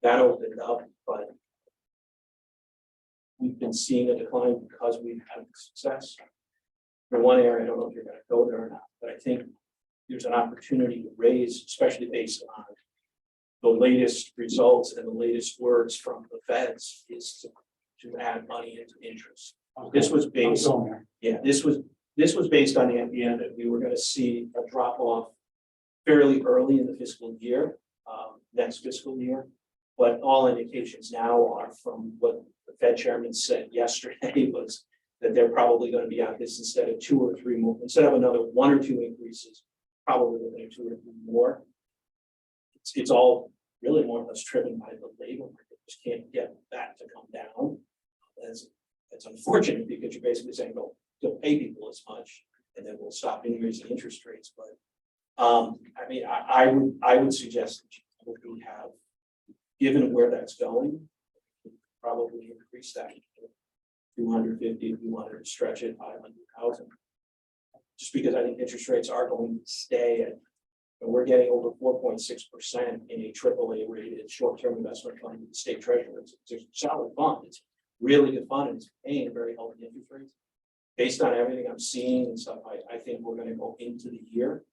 That opened up, but we've been seeing a decline because we've had success. For one area, I don't know if you're going to go there or not, but I think there's an opportunity to raise, especially based on the latest results and the latest words from the feds, is to add money into interest. This was based, yeah, this was based on the idea that we were going to see a drop off fairly early in the fiscal year, next fiscal year. But all indications now are from what the Fed chairman said yesterday was that they're probably going to be at this instead of 2 or 3 more, instead of another 1 or 2 increases, probably looking at 2 or 3 more. It's all really more or less driven by the labor market. Just can't get that to come down. That's unfortunate because you're basically saying, well, don't pay people as much, and then we'll stop increasing interest rates. But I mean, I would suggest that we have, given where that's going, probably increase that 250 if we wanted to stretch it 500,000. Just because I think interest rates are going to stay at, and we're getting over 4.6% in a AAA rated short-term investment fund with the state treasurer. It's a solid fund. It's really good fund, and it's paying very healthy interest rates. Based on everything I'm seeing and stuff, I think we're going to go into the year.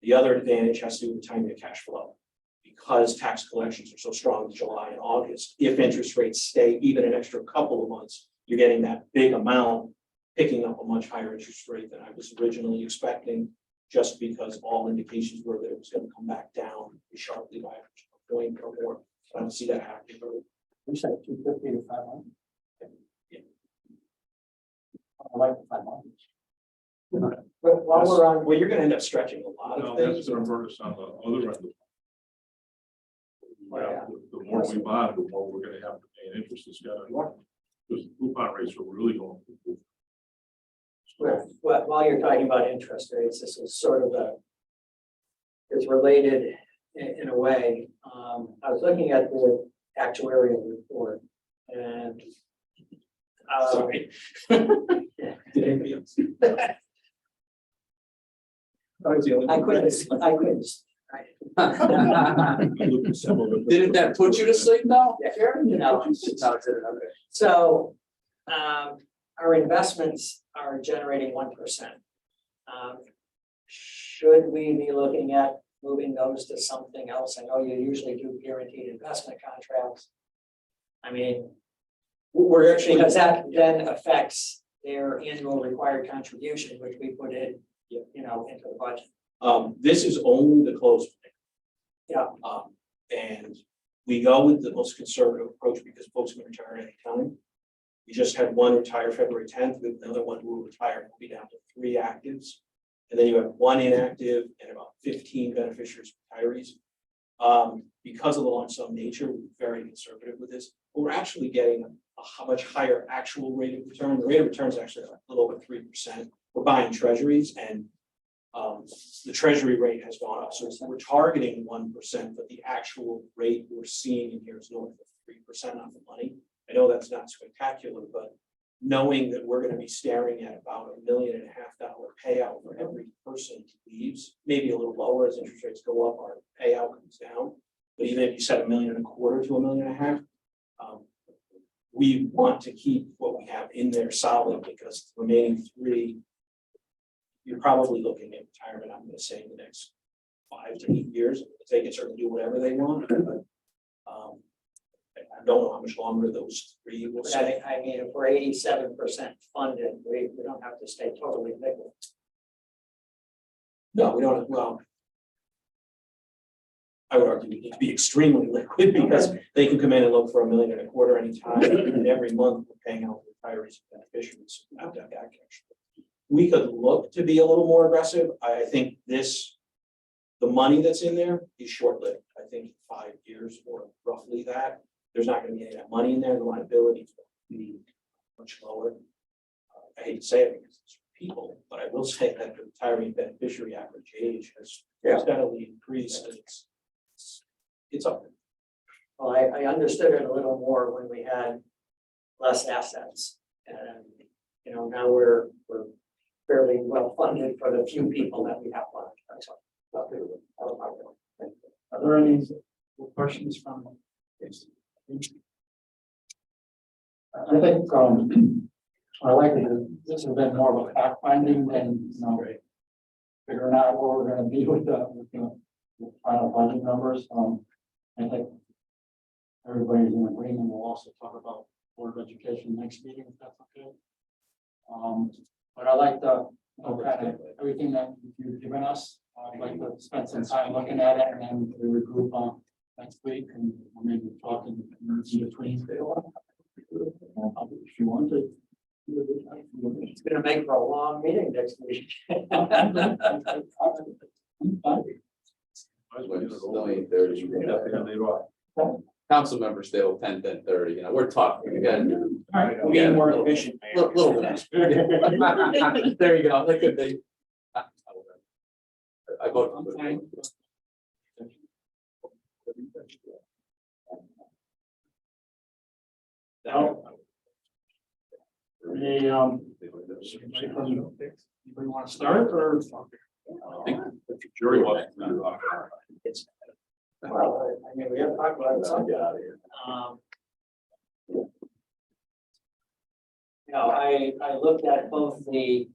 The other advantage has to do with timing of cash flow. Because tax collections are so strong in July and August, if interest rates stay even an extra couple of months, you're getting that big amount, picking up a much higher interest rate than I was originally expecting, just because all indications were that it was going to come back down sharply by a point or more. So I don't see that happening. You said 250 to 500. Yeah. I like the 500. But while we're on, Well, you're going to end up stretching a lot No, of that's things. gonna hurt us on the other end. The more we bond, the more we're gonna have to pay in interest. It's gotta, because coupon rates are really going. while you're talking about interest rates, this is sort of it's related in a way. I was looking at the actuarial report and Sorry. Did anybody else? I was the only I one. couldn't. Didn't that put you to sleep now? No. So, our investments are generating 1%. Should we be looking at moving those to something else? I know you usually do guaranteed investment contracts. I mean, We're actually, because that then affects their annual required contribution, which we put in, into the budget. this is only the closed. Yeah. And we go with the most conservative approach because folks can retire at any time. We just had one retire February 10th, with another one who will retire, will be down to 3 actives. And then you have 1 inactive and about 15 beneficiaries, retirees. Because of the lump sum nature, we're very conservative with this. But we're actually getting a much higher actual rate of return. The rate of return is actually a little over 3%. We're buying treasuries and the treasury rate has gone up. So we're targeting 1%, but the actual rate we're seeing in here is north of 3% on the money. I know that's not spectacular, but knowing that we're going to be staring at about $1.5 million payout for every person who leaves, maybe a little lower as interest rates go up, our payout comes down. But even if you set $1.25 million to $1.5 million, we want to keep what we have in there solid because the remaining three, you're probably looking at retirement, I'm gonna say in the next 5 to 8 years. They can certainly do whatever they want, but I don't know how much longer those three will But stay. I mean, if we're 87% funded, we don't have to stay totally liquid. No, we don't, well. I would argue we need to be extremely liquid because they can come in and look for $1.25 million anytime, and every month we're paying out retirees and beneficiaries. Not that back, actually. We could look to be a little more aggressive. I think the money that's in there is short-lived. I think 5 years or roughly that. There's not gonna be any of that money in there. The liabilities will be much lower. I hate to say it because it's people, but I will say that the retiree beneficiary average age has steadily increased. And it's up there. Well, I understood it a little more when we had less assets. And, you know, now we're fairly well funded for the few people that we have left. That's all. Are there any questions from? I think, I like that this has been more of a fact finding than, you know, figuring out where we're gonna be with the final budget numbers. I think everybody's in agreement. We'll also talk about Board of Education next meeting, if that's okay. But I like the, you know, kind of everything that you've given us. I'd like to spend some time looking at it and then we regroup next week and maybe talk in between. If you want to. It's gonna make for a long meeting next week. Still 8:30. Council members still 10:30, you know, we're talking again. We're getting more efficient, Mayor. Little bit. There you go, that could be. I vote. Now. Anybody want to start or? I think the jury was. Well, I mean, we have to talk about it. some- You know, I looked at both the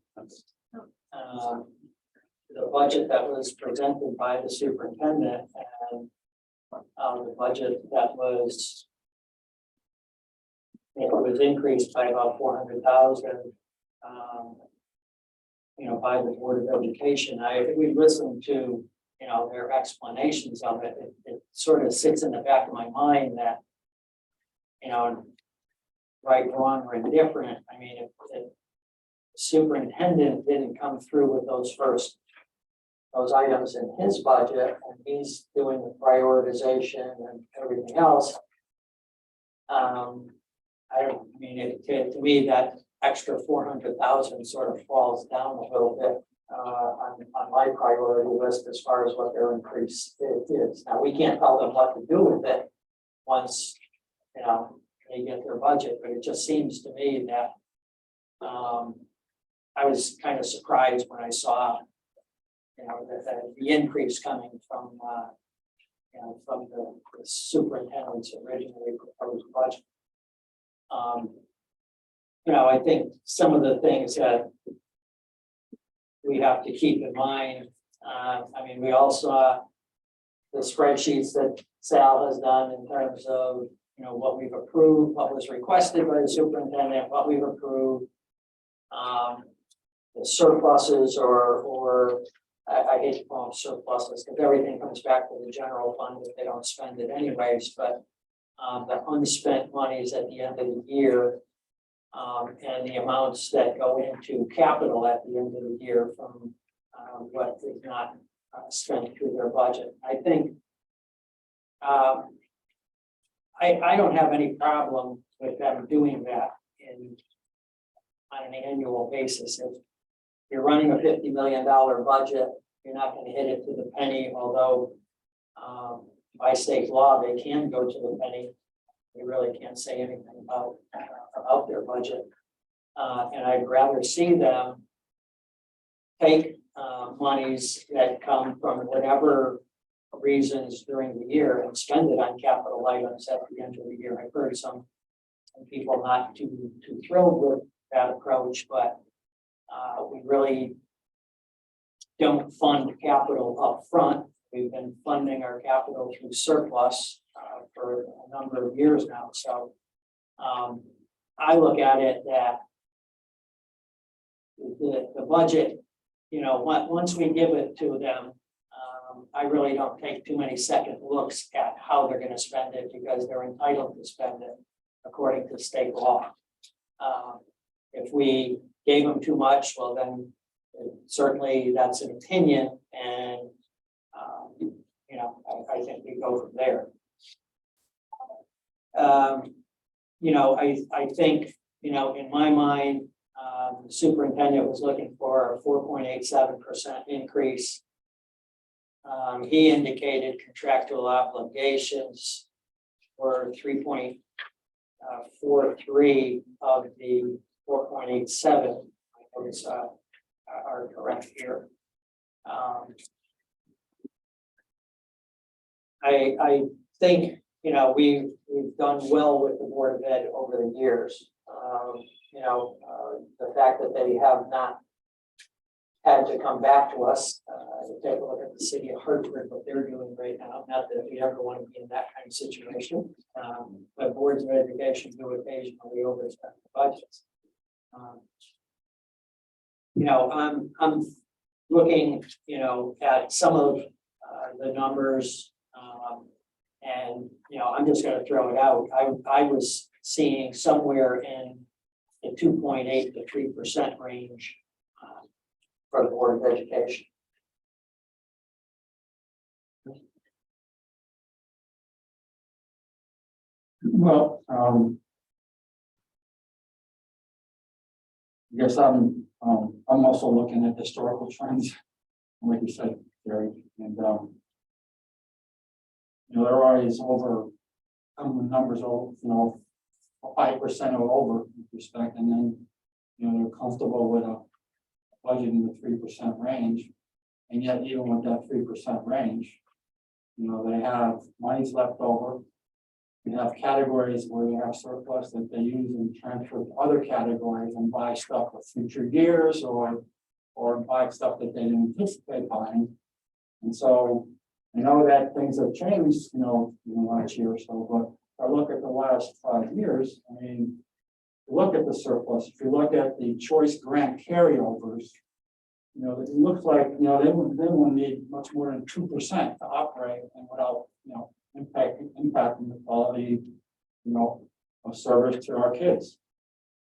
budget that was presented by the superintendent and the budget that was it was increased by about 400,000, you know, by the Board of Education. We listened to, you know, their explanations of it. It sort of sits in the back of my mind that, you know, right, wrong, or indifferent. I mean, if the superintendent didn't come through with those items in his budget, and he's doing the prioritization and everything else. To me, that extra 400,000 sort of falls down a little bit on my priority list as far as what their increase is. Now, we can't tell them what to do with it once, you know, they get their budget, but it just seems to me that I was kind of surprised when I saw, you know, that the increase coming from, you know, from the superintendent's originally proposed budget. You know, I think some of the things that we have to keep in mind, I mean, we all saw the spreadsheets that Sal has done in terms of, you know, what we've approved, what was requested by the superintendent, what we've approved. The surpluses or I hate to call them surpluses because everything comes back to the general fund if they don't spend it anyways, but the unspent monies at the end of the year and the amounts that go into capital at the end of the year from what is not spent through their budget. I think I don't have any problem with them doing that on an annual basis. If you're running a $50 million budget, you're not going to hit it to the penny, although by state law, they can go to the penny. We really can't say anything about their budget. And I'd rather see them take monies that come from whatever reasons during the year and spend it on capital items at the end of the year. I've heard some some people not too thrilled with that approach, but we really don't fund capital up front. We've been funding our capital through surplus for a number of years now, so I look at it that the budget, you know, once we give it to them, I really don't take too many second looks at how they're gonna spend it, because they're entitled to spend it according to state law. If we gave them too much, well, then certainly that's an opinion, and you know, I think we go from there. You know, I think, you know, in my mind, the superintendent was looking for a 4.87% increase. He indicated contractual obligations were 3.43 of the 4.87. Those are correct here. I think, you know, we've done well with the Board of Ed over the years. You know, the fact that they have not had to come back to us, take a look at the city of Hartford, what they're doing right now. Not that we ever want to be in that kind of situation, but boards of education do occasionally overspend the budgets. You know, I'm looking, you know, at some of the numbers, and you know, I'm just going to throw it out. I was seeing somewhere in the 2.8 to 3% range for the Board of Education. Well, I guess I'm also looking at historical trends, like you said, Gary, and you know, they're always over, some of the numbers over, you know, 5% or over with respect, and then, you know, they're comfortable with a budget in the 3% range, and yet even with that 3% range, you know, they have monies left over. We have categories where they have surplus that they use and transfer to other categories and buy stuff for future years, or buy stuff that they didn't anticipate buying. And so I know that things have changed, you know, in the last year or so, but if I look at the last 5 years, I mean, look at the surplus. If you look at the choice grant carryovers, you know, it looks like, you know, they won't need much more than 2% to operate, and without, you know, impacting the quality, you know, of service to our kids.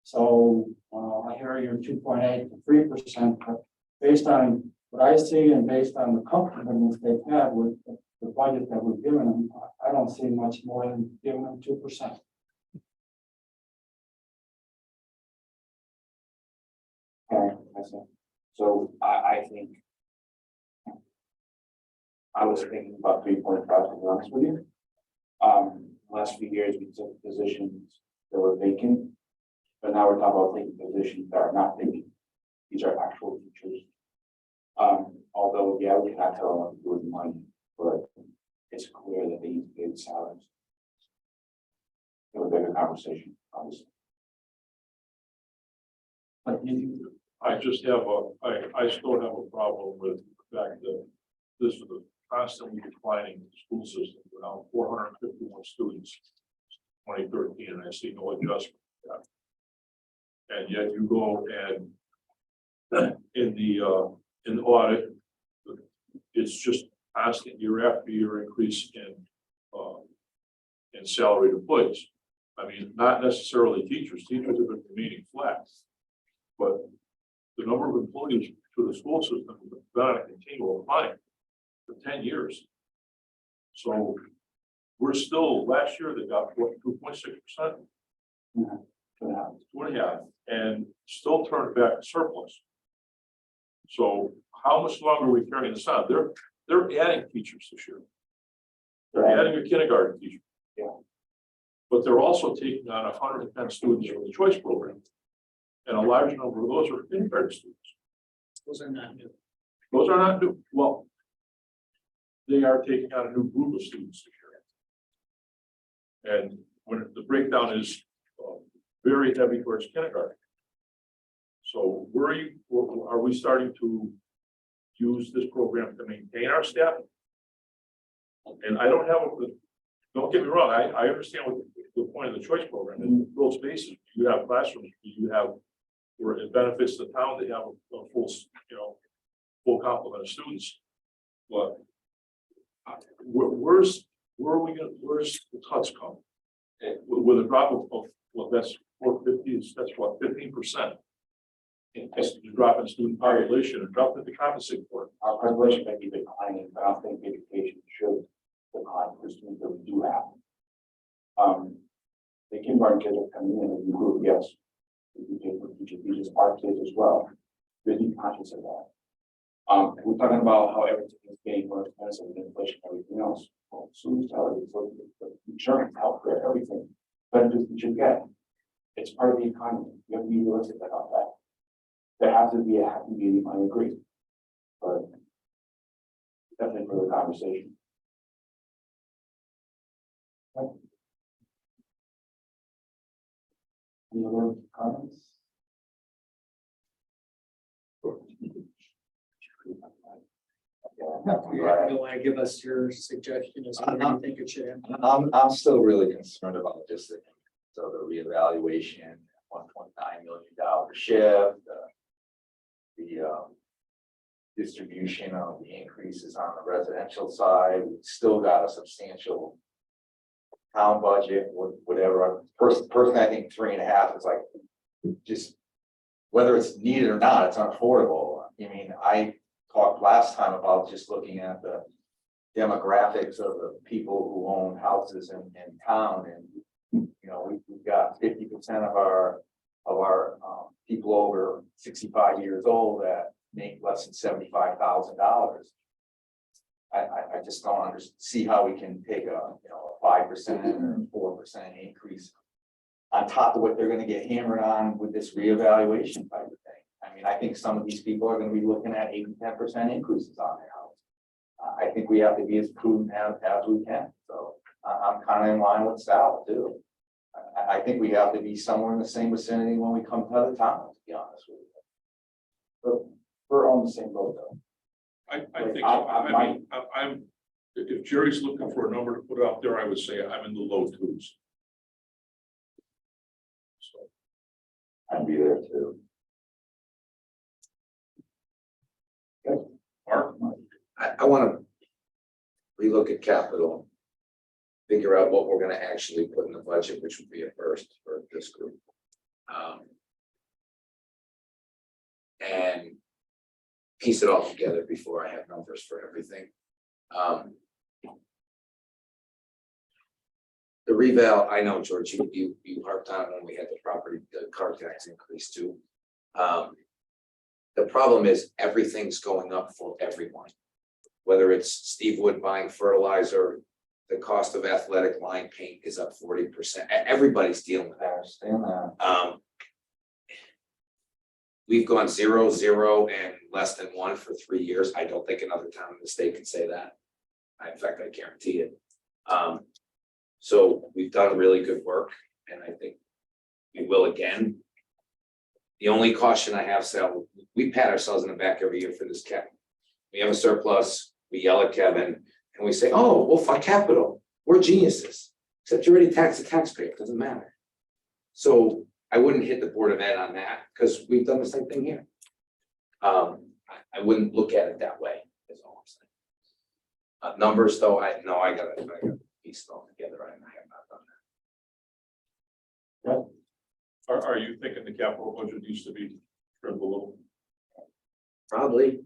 So I hear you're 2.8 to 3%, but based on what I see and based on the comfortableness they've had with the budget that we've given them, I don't see much more than giving them 2%. Okay, so I think I was thinking about 3.5, to be honest with you. Last few years, we took positions that were vacant, but now we're talking about taking positions that are not vacant. These are actual teachers. Although, yeah, we cannot tell them what to do with the money, but it's clear that they need to pay the salaries. Have a bigger conversation, obviously. But I just have I still have a problem with the fact that this is a constantly declining school system, around 451 students, 2013, and I see no adjustment to that. And yet you go and in the audit, it's just constant year after year increase in salaried employees. I mean, not necessarily teachers. Teachers have been remaining flat, but the number of employees to the school system has been on a continual climb for 10 years. So we're still, last year they got what, 2.6%? 2.5, and still turned back a surplus. So how much longer are we carrying this on? They're adding teachers this year. They're adding a kindergarten teacher. Yeah. But they're also taking on 110 students from the choice program. And a large number of those are kindergarten students. Those are not new. Those are not new. Well, they are taking on a new group of students this year. And when the breakdown is very heavy towards kindergarten. So are we starting to use this program to maintain our staff? And I don't don't get me wrong, I understand what the point of the choice program, in those spaces, you have classrooms, where it benefits the town, they have a full, full complement of students. But where's the cuts come? With a drop of, well, that's 450, that's what, 15%. It's a drop in student population, and drop in the compensate for it. Our population may be declining, but I don't think education should decline for students that we do have. The kindergarten kids are coming in and improve, yes. We pay for teacher fees, our kids as well. We need to be conscious of that. We're talking about how everything is getting more expensive with inflation and everything else. Well, students tell you, so the insurance, healthcare, everything, but just you should get. It's part of the economy. You have to be realistic about that. There has to be a happy medium, I agree. But definitely for the conversation. Any other comments? You want to give us your suggestion as to what you think it should have? I'm still really concerned about just the reevaluation, $1.9 million shift, the distribution of the increases on the residential side. We've still got a substantial town budget, whatever. Personally, I think 3.5 is like, just whether it's needed or not, it's unaffordable. I mean, I talked last time about just looking at the demographics of the people who own houses in town, and we've got 50% of our people over 65 years old that make less than $75,000. I just don't see how we can take a 5% or 4% increase on top of what they're going to get hammered on with this reevaluation type of thing. I mean, I think some of these people are going to be looking at 8 to 10% increases on their house. I think we have to be as prudent as we can. So I'm kind of in line with Sal too. I think we have to be somewhere in the same vicinity when we come to other towns, to be honest with you. We're on the same boat though. I think, I'm, if Jerry's looking for a number to put out there, I would say I'm in the low 2s. So. I'd be there too. Mark? I want to relook at capital, figure out what we're going to actually put in the budget, which would be a first for this group. And piece it all together before I have numbers for everything. The reval, I know, George, you harped on it when we had the car tax increase too. The problem is everything's going up for everyone. Whether it's Steve Wood buying fertilizer, the cost of athletic line paint is up 40%. Everybody's dealing with I that. understand that. We've gone 0, 0, and less than 1 for 3 years. I don't think another town in the state can say that. In fact, I guarantee it. So we've done really good work, and I think we will again. The only caution I have, Sal, we pat ourselves in the back every year for this cap. We have a surplus, we yell at Kevin, and we say, oh, we'll fund capital. We're geniuses. Except you already tax the taxpayer, it doesn't matter. So I wouldn't hit the Board of Ed on that, because we've done the same thing here. I wouldn't look at it that way, is all I'm saying. Numbers, though, I gotta piece it all together. I have not done that. Are you thinking the capital budget needs to be trimmed a little? Probably.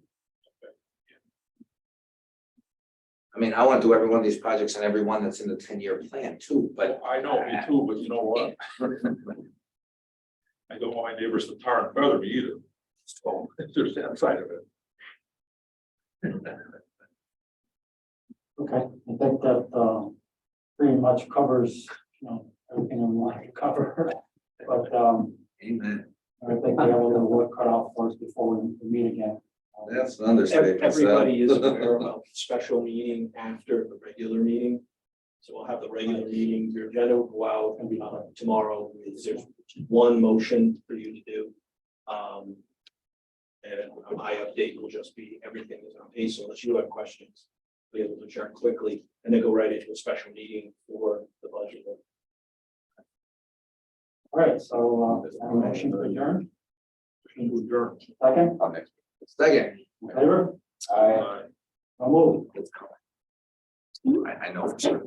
I mean, I want to do every one of these projects and every one that's in the 10-year plan too, but I know, me too, but you know what? I don't want my neighbors to tar and feather me either. So there's that side of it. Okay, I think that pretty much covers, everything we want to cover. But amen. I think we have a little work cut out for us before we meet again. That's an understatement. Everybody is aware about the special meeting after the regular meeting. So we'll have the regular meeting, your agenda will go out tomorrow. There's one motion for you to do. And my update will just be everything is on pace, so unless you have questions, be able to check quickly and then go right into a special meeting for the budget. All right, so, a motion to adjourn. Second, Second. in favor? I No move. know for sure.